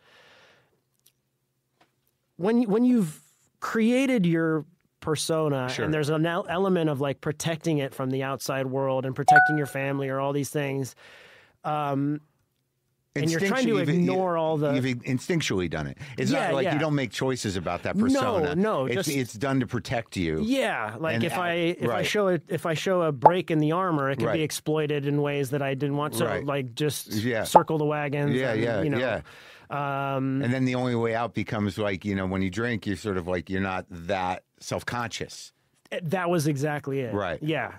when you've created your persona and there's an element of like protecting it from the outside world and protecting your family or all these things, and you're trying to ignore all the... You've instinctually done it. It's not like you don't make choices about that persona. No. It's done to protect you. Yeah, like if I show a break in the armor, it can be exploited in ways that I didn't want to, like just circle the wagons. And then the only way out becomes like, when you drink, you're sort of like, you're not that self-conscious. That was exactly it. Right. Yeah.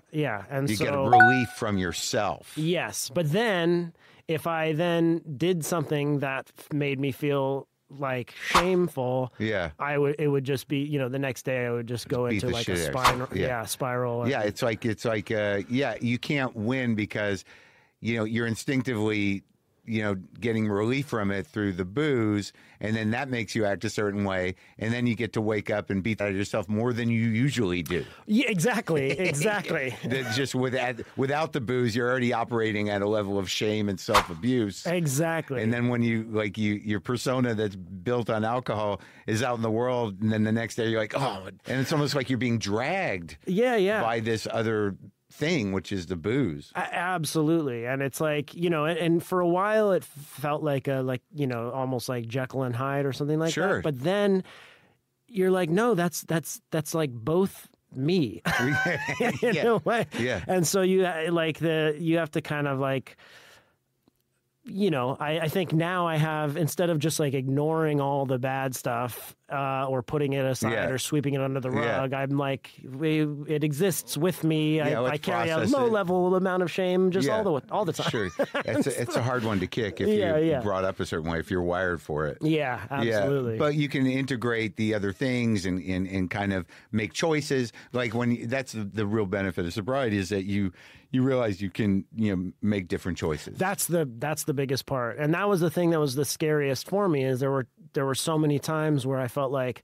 And you get a relief from yourself. Yes. But then if I then did something that made me feel like shameful, it would just be, the next day I would just go into like a spiral. Yeah. It's like, you can't win because, you're instinctively, getting relief from it through the booze, and then that makes you act a certain way, and then you get to wake up and beat that out of yourself more than you usually do. Yeah, exactly. Just without the booze, you're already operating at a level of shame and self-abuse. Exactly. And then when your persona that's built on alcohol is out in the world, and then the next day you're like, oh, and it's almost like you're being dragged by this other thing, which is the booze. Absolutely. And it's like, and for a while it felt like almost like Jekyll and Hyde or something like that. But then you're like, no, that's like both me in a way. Yeah. And so you have to kind of like, I think now I have, instead of just like ignoring all the bad stuff or putting it aside or sweeping it under the rug, I'm like, it exists with me. I carry a low level amount of shame just all the time. Sure. It's a hard one to kick if you're brought up a certain way, if you're wired for it. Yeah, absolutely. Yeah. But you can integrate the other things and kind of make choices. Like that's the real benefit of sobriety is that you realize you can make different choices. That's the biggest part, and that was the thing that was the scariest for me. Is there were so many times where I felt like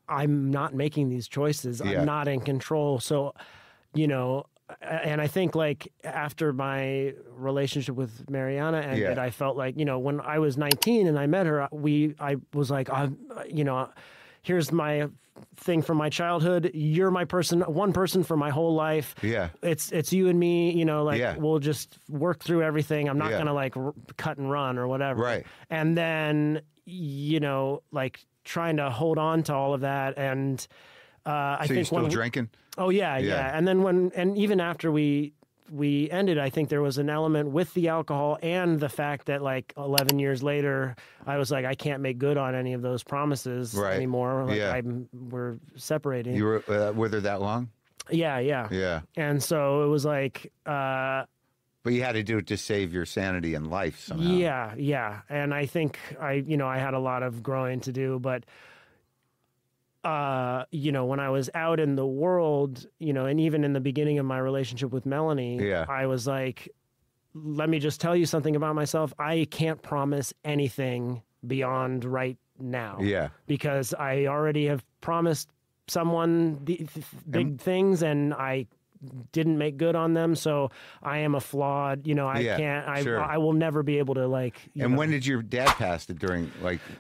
I'm not making these choices. I'm not in control. So, and I think like after my relationship with Mariana ended, I felt like when I was 19 and I met her, I was like, here's my thing from my childhood. You're my person, one person for my whole life. Yeah. It's you and me, we'll just work through everything. I'm not going to like cut and run or whatever. Right. And then, like trying to hold on to all of that. And I think you're still drinking? Oh yeah. And then even after we we ended, I think there was an element with the alcohol and the fact that like 11 years later, I was like, I can't make good on any of those promises anymore. Like we're separating. You were there that long? Yeah. And so it was like, but you had to do it to save your sanity and life somehow. Yeah. And I think I had a lot of growing to do, but when I was out in the world, and even in the beginning of my relationship with Melanie, I was like, let me just tell you something about myself. I can't promise anything beyond right now. Yeah. Because I already have promised someone big things and I didn't make good on them, so I am a flawed. I will never be able to like. And when did your dad pass?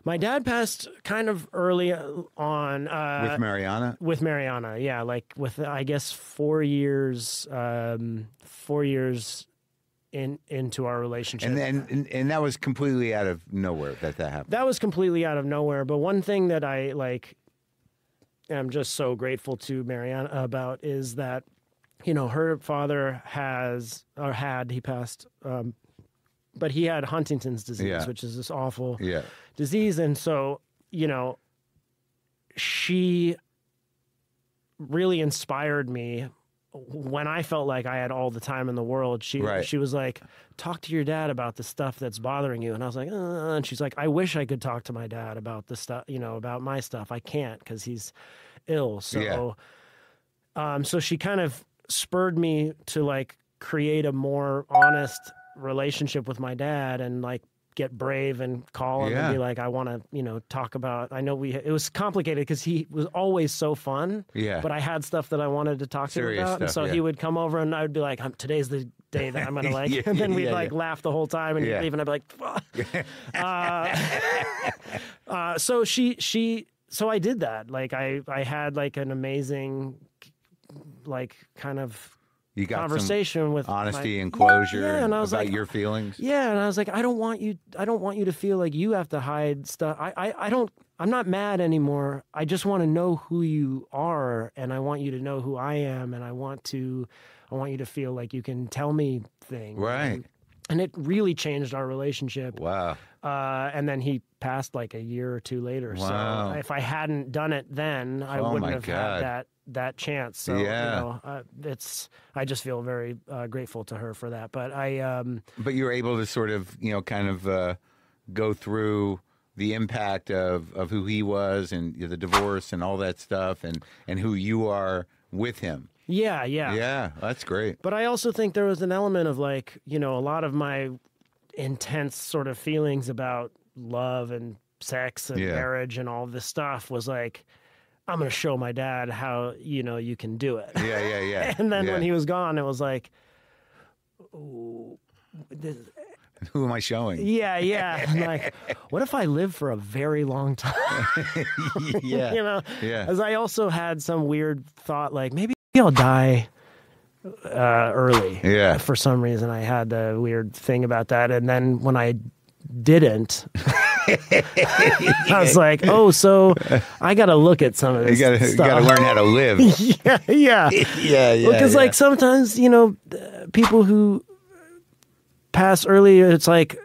My dad passed kind of early on with Mariana. With Mariana, yeah, like with I guess 4 years. 4 years into our relationship, and that was completely out of nowhere that happened. That was completely out of nowhere. But one thing that I am just so grateful to Mariana about is that. Her father he passed, but he had Huntington's disease, which is this awful disease. And so, she really inspired me when I felt like I had all the time in the world. She was like, talk to your dad about the stuff that's bothering you. And I was like, and she's like, I wish I could talk to my dad about the stuff, about my stuff. I can't because he's ill. So, so she kind of spurred me to like create a more honest relationship with my dad and like get brave and call him and be like, I want to, talk about, it was complicated because he was always so fun, but I had stuff that I wanted to talk to him about. And so he would come over and I would be like, today's the day that I'm going to like, and then we'd laugh the whole time and he'd leave and I'd be like, so I did that. Like I had like an amazing kind of conversation with honesty and closure and I was about your feelings. Yeah, and I was like, I don't want you to feel like you have to hide stuff. I'm not mad anymore. I just want to know who you are and I want you to know who I am and I want you to feel like you can tell me things. Right. And it really changed our relationship. Wow. And then he passed like a year or two later. Wow. So if I hadn't done it then, I wouldn't have had that chance. So I just feel very grateful to her for that. But but you were able to sort of go through the impact of who he was and the divorce and all that stuff and who you are with him. Yeah, that's great. But I also think there was an element of a lot of my intense sort of feelings about love and sex and marriage and all this stuff was like, I'm going to show my dad how, you can do it. Yeah. And then when he was gone, it was like, ooh, who am I showing? Yeah. I'm like, what if I live for a very long time? As I also had some weird thought, like maybe I'll die early. Yeah. For some reason, I had a weird thing about that. And then when I didn't, I was like, oh, so I got to look at some of this stuff. You got to learn how to live. Yeah. Because like sometimes, people who pass early, it's like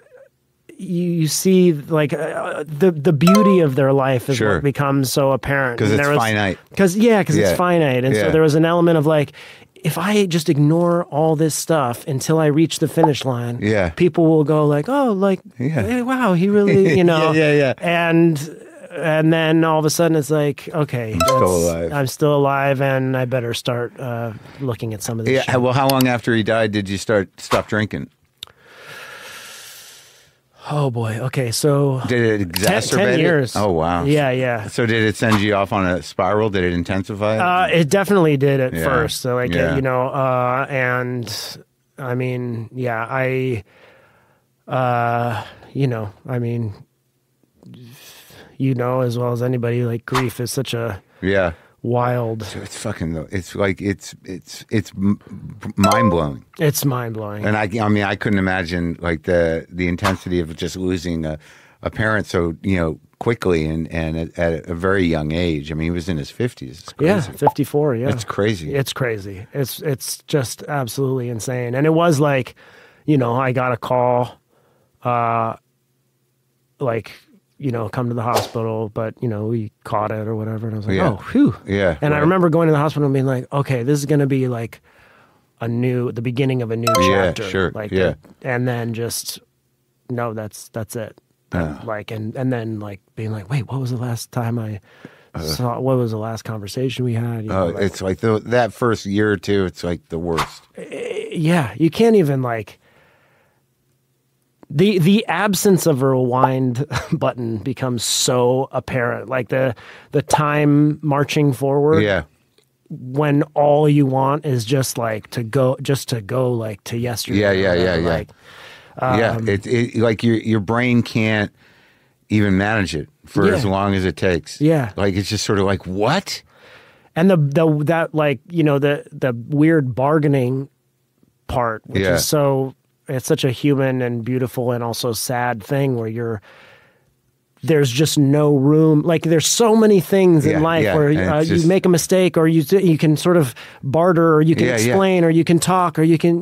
you see like the beauty of their life is what becomes so apparent. Because it's finite. Because it's finite. And so there was an element of like, if I just ignore all this stuff until I reach the finish line, people will go like, oh, like, hey, wow, he really, Yeah. And then all of a sudden it's like, okay, I'm still alive and I better start looking at some of this shit. Well, how long after he died did you stop drinking? Oh boy. Okay. So did it exacerbate 10 years. Oh wow. Yeah. So did it send you off on a spiral? Did it intensify? It definitely did at first. So like, and I mean, as well as anybody, like grief is such a wild. So it's fucking. It's like it's mind blowing. It's mind blowing. And I mean, I couldn't imagine like the intensity of just losing a parent so quickly and at a very young age. I mean, he was in his 50s. It's crazy. Yeah, 54. Yeah, it's crazy. It's crazy. It's just absolutely insane. And it was like, I got a call, like, come to the hospital, but we caught it or whatever. And I was like, oh, whew. Yeah. And I remember going to the hospital and being like, okay, this is going to be like the beginning of a new chapter. Yeah, sure. Like, yeah. And then just, no, that's it. Like, and then like being like, wait, what was the last time I saw, what was the last conversation we had? It's like that first year or two, it's like the worst. Yeah. You can't even like, the absence of a rewind button becomes so apparent. Like the time marching forward. Yeah. When all you want is just like to go like to yesterday. Yeah. Like, it like your brain can't even manage it for as long as it takes. Yeah. Like it's just sort of like, what? And that like, the weird bargaining part, which is it's such a human and beautiful and also sad thing where there's just no room. Like there's so many things in life where you make a mistake or you can sort of barter or you can explain or you can talk or you can,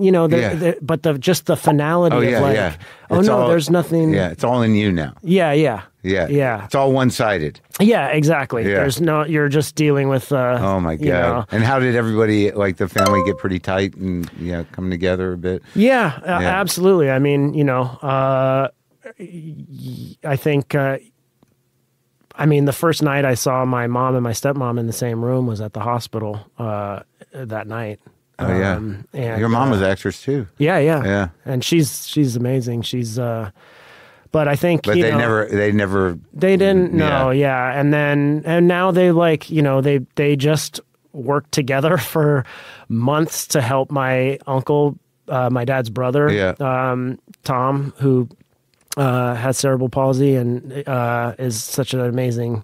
but just the finality of like, there's nothing. Yeah. It's all in you now. Yeah. It's all one-sided. Yeah, exactly. Yeah. You're just dealing with, oh my God. And how did everybody, like the family, get pretty tight and, come together a bit? Yeah, absolutely. I mean, I think, the first night I saw my mom and my stepmom in the same room was at the hospital that night. Oh, yeah. And your mom was an actress too. Yeah. And she's amazing. She's, but I think, but they didn't know. Yeah. And now they like, they just worked together for months to help my uncle, my dad's brother, Tom, who has cerebral palsy and is such an amazing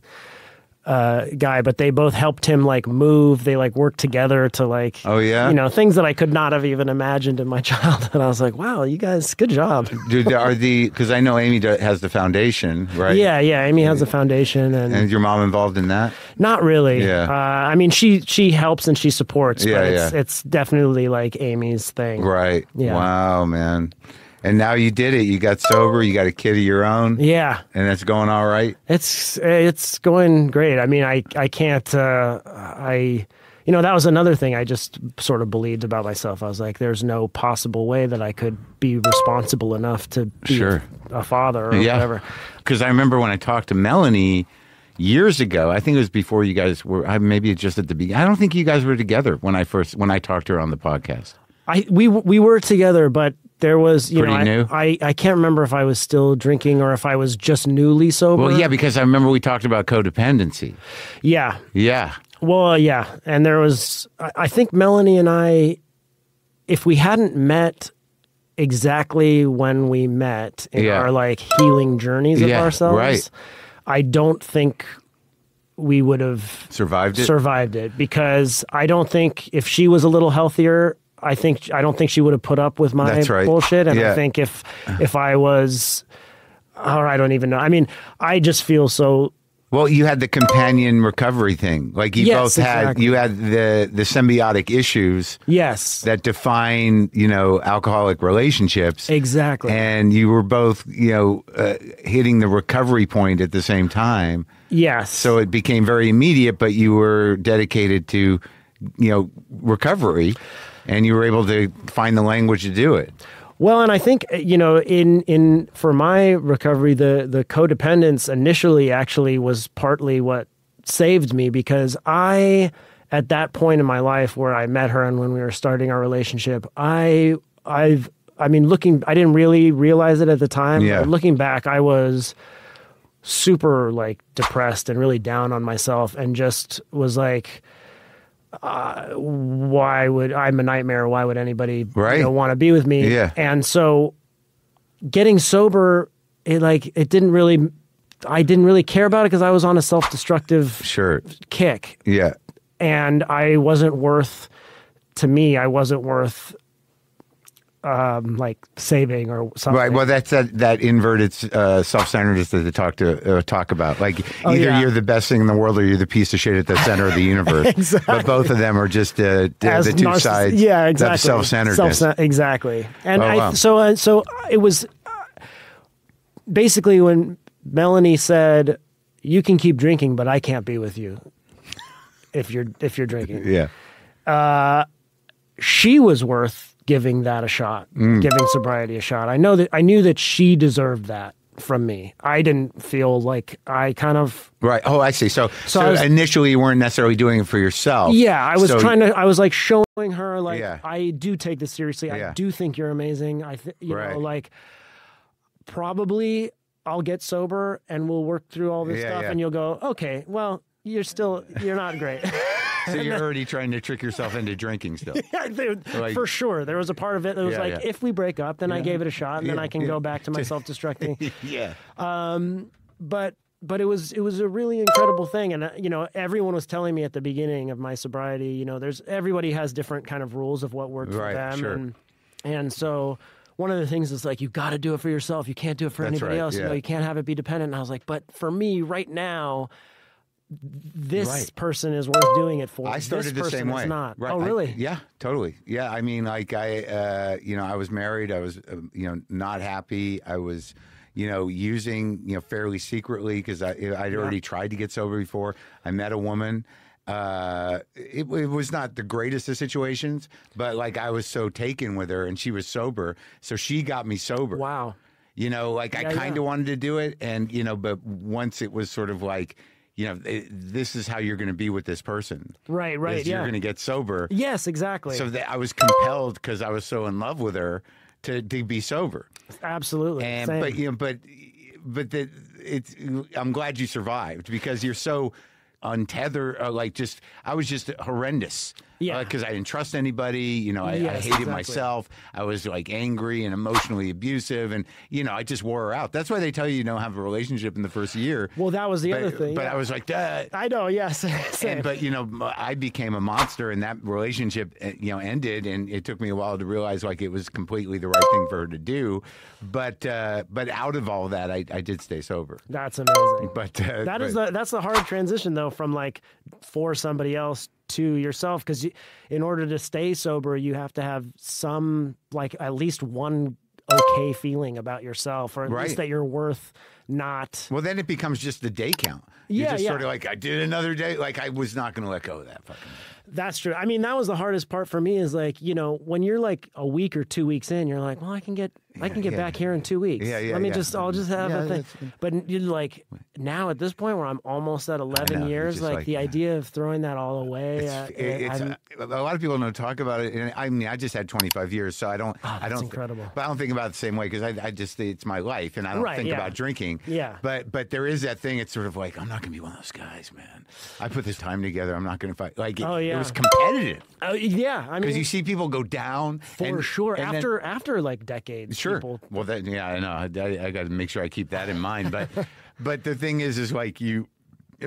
guy. But they both helped him like move. They like worked together to like, things that I could not have even imagined in my childhood. I was like, wow, you guys, good job. Dude, because I know Amy has the foundation, right? Yeah. Amy has the foundation, and is your mom involved in that? Not really. Yeah. She helps and she supports. But it's definitely like Amy's thing. Right. Yeah. Wow, man. And now you did it. You got sober. You got a kid of your own. Yeah. And it's going all right? It's going great. I mean, I can't, that was another thing I just sort of believed about myself. I was like, there's no possible way that I could be responsible enough to be a father or whatever. Because I remember when I talked to Melanie years ago, I think it was before you guys were, maybe just at the beginning. I don't think you guys were together when I talked to her on the podcast. We were together, but there was, new? I can't remember if I was still drinking or if I was just newly sober. Well, yeah, because I remember we talked about codependency. Yeah. Yeah. Well, yeah. And there was, I think Melanie and I, if we hadn't met exactly when we met in our like healing journeys of ourselves, I don't think we would have survived it because I don't think if she was a little healthier, I don't think she would have put up with my bullshit. And I think if I was, or I don't even know. I mean, I just feel so. Well, you had the companion recovery thing. Like you both had, you had the symbiotic issues. Yes. That define, alcoholic relationships. Exactly. And you were both, hitting the recovery point at the same time. Yes. So it became very immediate, but you were dedicated to, recovery. And you were able to find the language to do it. Well, and I think, in for my recovery, the codependence initially actually was partly what saved me because at that point in my life where I met her and when we were starting our relationship, I didn't really realize it at the time. Yeah. But looking back, I was super like depressed and really down on myself and just was like, I'm a nightmare. Why would anybody want to be with me? Yeah. And so getting sober, I didn't really care about it because I was on a self-destructive kick. Yeah. And I wasn't worth like saving or something. Right. Well, that's that inverted self-centeredness that they talk about. Like either you're the best thing in the world or you're the piece of shit at the center of the universe. Exactly. But both of them are just the two sides. Yeah, exactly. Of self-centeredness. Exactly. And wow. So it was basically when Melanie said, "You can keep drinking, but I can't be with you if you're drinking." Yeah. She was worth giving that a shot, giving sobriety a shot. I knew that she deserved that from me. I didn't feel like I kind of... Right. Oh, I see. So initially you weren't necessarily doing it for yourself. Yeah, I was like showing her like, I do take this seriously. I do think you're amazing. You know, like probably I'll get sober and we'll work through all this stuff and you'll go, okay, well, you're not great. So you're already trying to trick yourself into drinking still. For sure. There was a part of it that was if we break up, then I gave it a shot and then I can go back to my self-destructing. Yeah. But it was a really incredible thing. And, you know, everyone was telling me at the beginning of my sobriety, you know, everybody has different kind of rules of what works for them. Sure. And so one of the things is like, you got to do it for yourself. You can't do it for anybody else. Yeah. You know, you can't have it be dependent. And I was like, but for me right now, this person is worth doing it for. I started this the same way. Not. Right. Oh, really? Yeah, totally. Yeah, I mean, like I was married. I was, not happy. I was, using, fairly secretly because I'd already tried to get sober before. I met a woman. It was not the greatest of situations, but like I was so taken with her and she was sober. So she got me sober. Wow. I kind of wanted to do it. And, but once it was sort of like, this is how you're going to be with this person. Right. You're going to get sober. Yes, exactly. So I was compelled because I was so in love with her to be sober. Absolutely. And same. I'm glad you survived because you're so untethered. I was just horrendous. Yeah. Because I didn't trust anybody. I hated myself. I was like angry and emotionally abusive. And, I just wore her out. That's why they tell you don't have a relationship in the first year. Well, that was the other thing. But I was like, Duh. I know, yes. But, I became a monster and that relationship, ended. And it took me a while to realize like it was completely the right thing for her to do. But out of all that, I did stay sober. That's amazing. But that's the hard transition, though, from like for somebody else to yourself, because in order to stay sober, you have to have some, like, at least one okay feeling about yourself, or at least that you're worth not. Well, then it becomes just the day count. You're just sort of like, I did another day. Like, I was not going to let go of that fucking day. That's true. I mean, that was the hardest part for me is like, when you're like a week or 2 weeks in, you're like, well, I can get back here in 2 weeks. I'll just have a thing. But you're like, now at this point where I'm almost at 11 years, like the idea of throwing that all away. A lot of people don't talk about it. And I mean, I just had 25 years, so I don't. Incredible. But I don't think about it the same way because I just it's my life, and I don't think about drinking. Yeah. But there is that thing. It's sort of like I'm not going to be one of those guys, man. I put this time together. I'm not going to fight. Like it was competitive. I mean, because you see people go down for sure after like decades. Sure. People... Well, I know. I got to make sure I keep that in mind. But the thing is like you.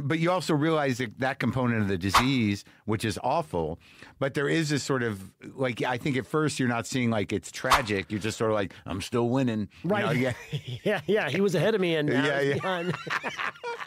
But you also realize that component of the disease, which is awful, but there is this sort of, like, I think at first you're not seeing, like, it's tragic. You're just sort of like, I'm still winning. Right. Yeah. He was ahead of me and now he's behind.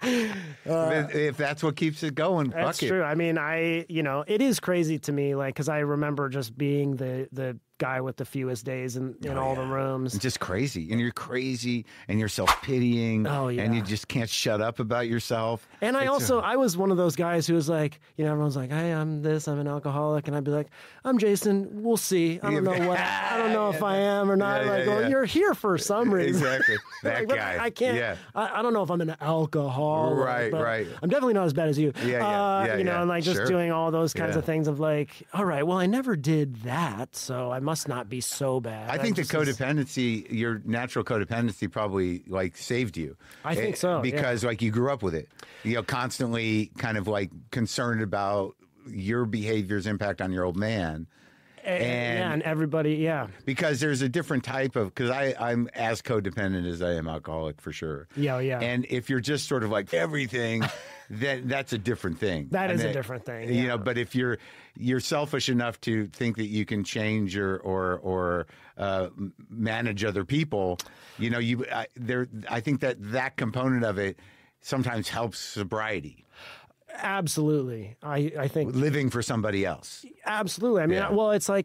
If that's what keeps it going, that's fuck it. True. I mean, it is crazy to me, like, because I remember just being the guy with the fewest days in all the rooms. It's just crazy. And you're crazy and you're self-pitying. Oh, yeah. And you just can't shut up about yourself. And I was one of those guys who was like, everyone's like, hey, I'm an alcoholic. And I'd be like, I'm Jason. We'll see. I don't know I don't know if I am or not. Well, you're here for some reason. Exactly. That guy. I can't. Yeah. I don't know if I'm an alcoholic. Right. I'm definitely not as bad as you. And like just doing all those kinds of things of like, all right, well, I never did that, so I must not be so bad. I think the codependency, your natural codependency probably like saved you. I think so. Because like you grew up with it. Constantly kind of like concerned about your behavior's impact on your old man. And everybody, yeah. Because there's a different type of, because I'm as codependent as I am alcoholic for sure. Yeah. And if you're just sort of like everything, then that's a different thing. That is a different thing. Yeah. But if you're selfish enough to think that you can change or manage other people, I think that component of it sometimes helps sobriety. Absolutely. I think living for somebody else. Absolutely. I mean,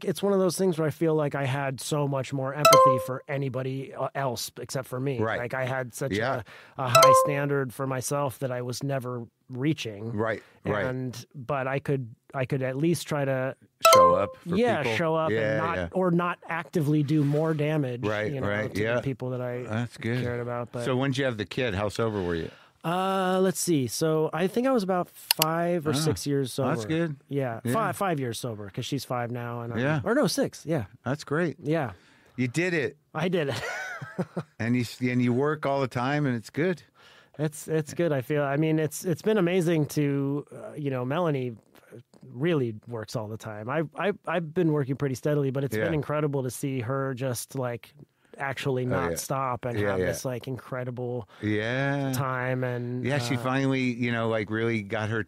it's one of those things where I feel like I had so much more empathy for anybody else except for me. Right. Like I had such a high standard for myself that I was never reaching. Right. But I could at least try to show up for people. Show up or not actively do more damage. Right. To the people that I cared about. But so when did you have the kid? How sober were you? Let's see. So I think I was about 5 or 6 years sober. That's good. Yeah. 5 years sober because she's 5 now. And or no, 6. Yeah. That's great. Yeah. You did it. I did it. and you work all the time, and it's good. It's good. I feel. I mean, it's been amazing to Melanie really works all the time. I've been working pretty steadily, but it's been incredible to see her just like actually not stop and have this like incredible time. And she finally really got her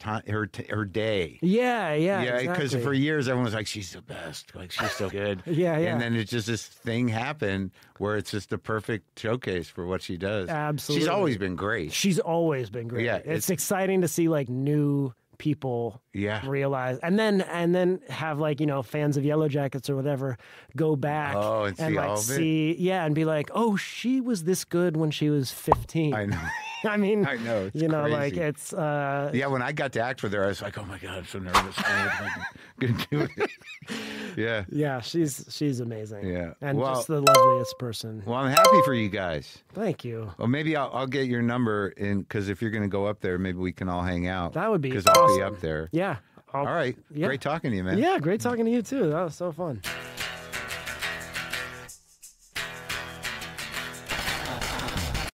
day. Because for years everyone was like, she's the best, like she's so good. And then it's just this thing happened where it's just the perfect showcase for what she does. Absolutely. She's always been great. It's exciting to see like new people realize and then have like fans of Yellow Jackets or whatever go back and like see and be like, oh, she was this good when she was 15. I know. I mean, I know. It's crazy. like it's when I got to act with her, I was like, oh my God, I'm so nervous. I'm gonna do it. Yeah, she's amazing. Yeah. And just the loveliest person. Well, I'm happy for you guys. Thank you. Well, maybe I'll get your number because if you're gonna go up there, maybe we can all hang out. That would be because awesome. I'll be up there. Yeah. All right. Great talking to you, man. Yeah, great talking to you too. That was so fun.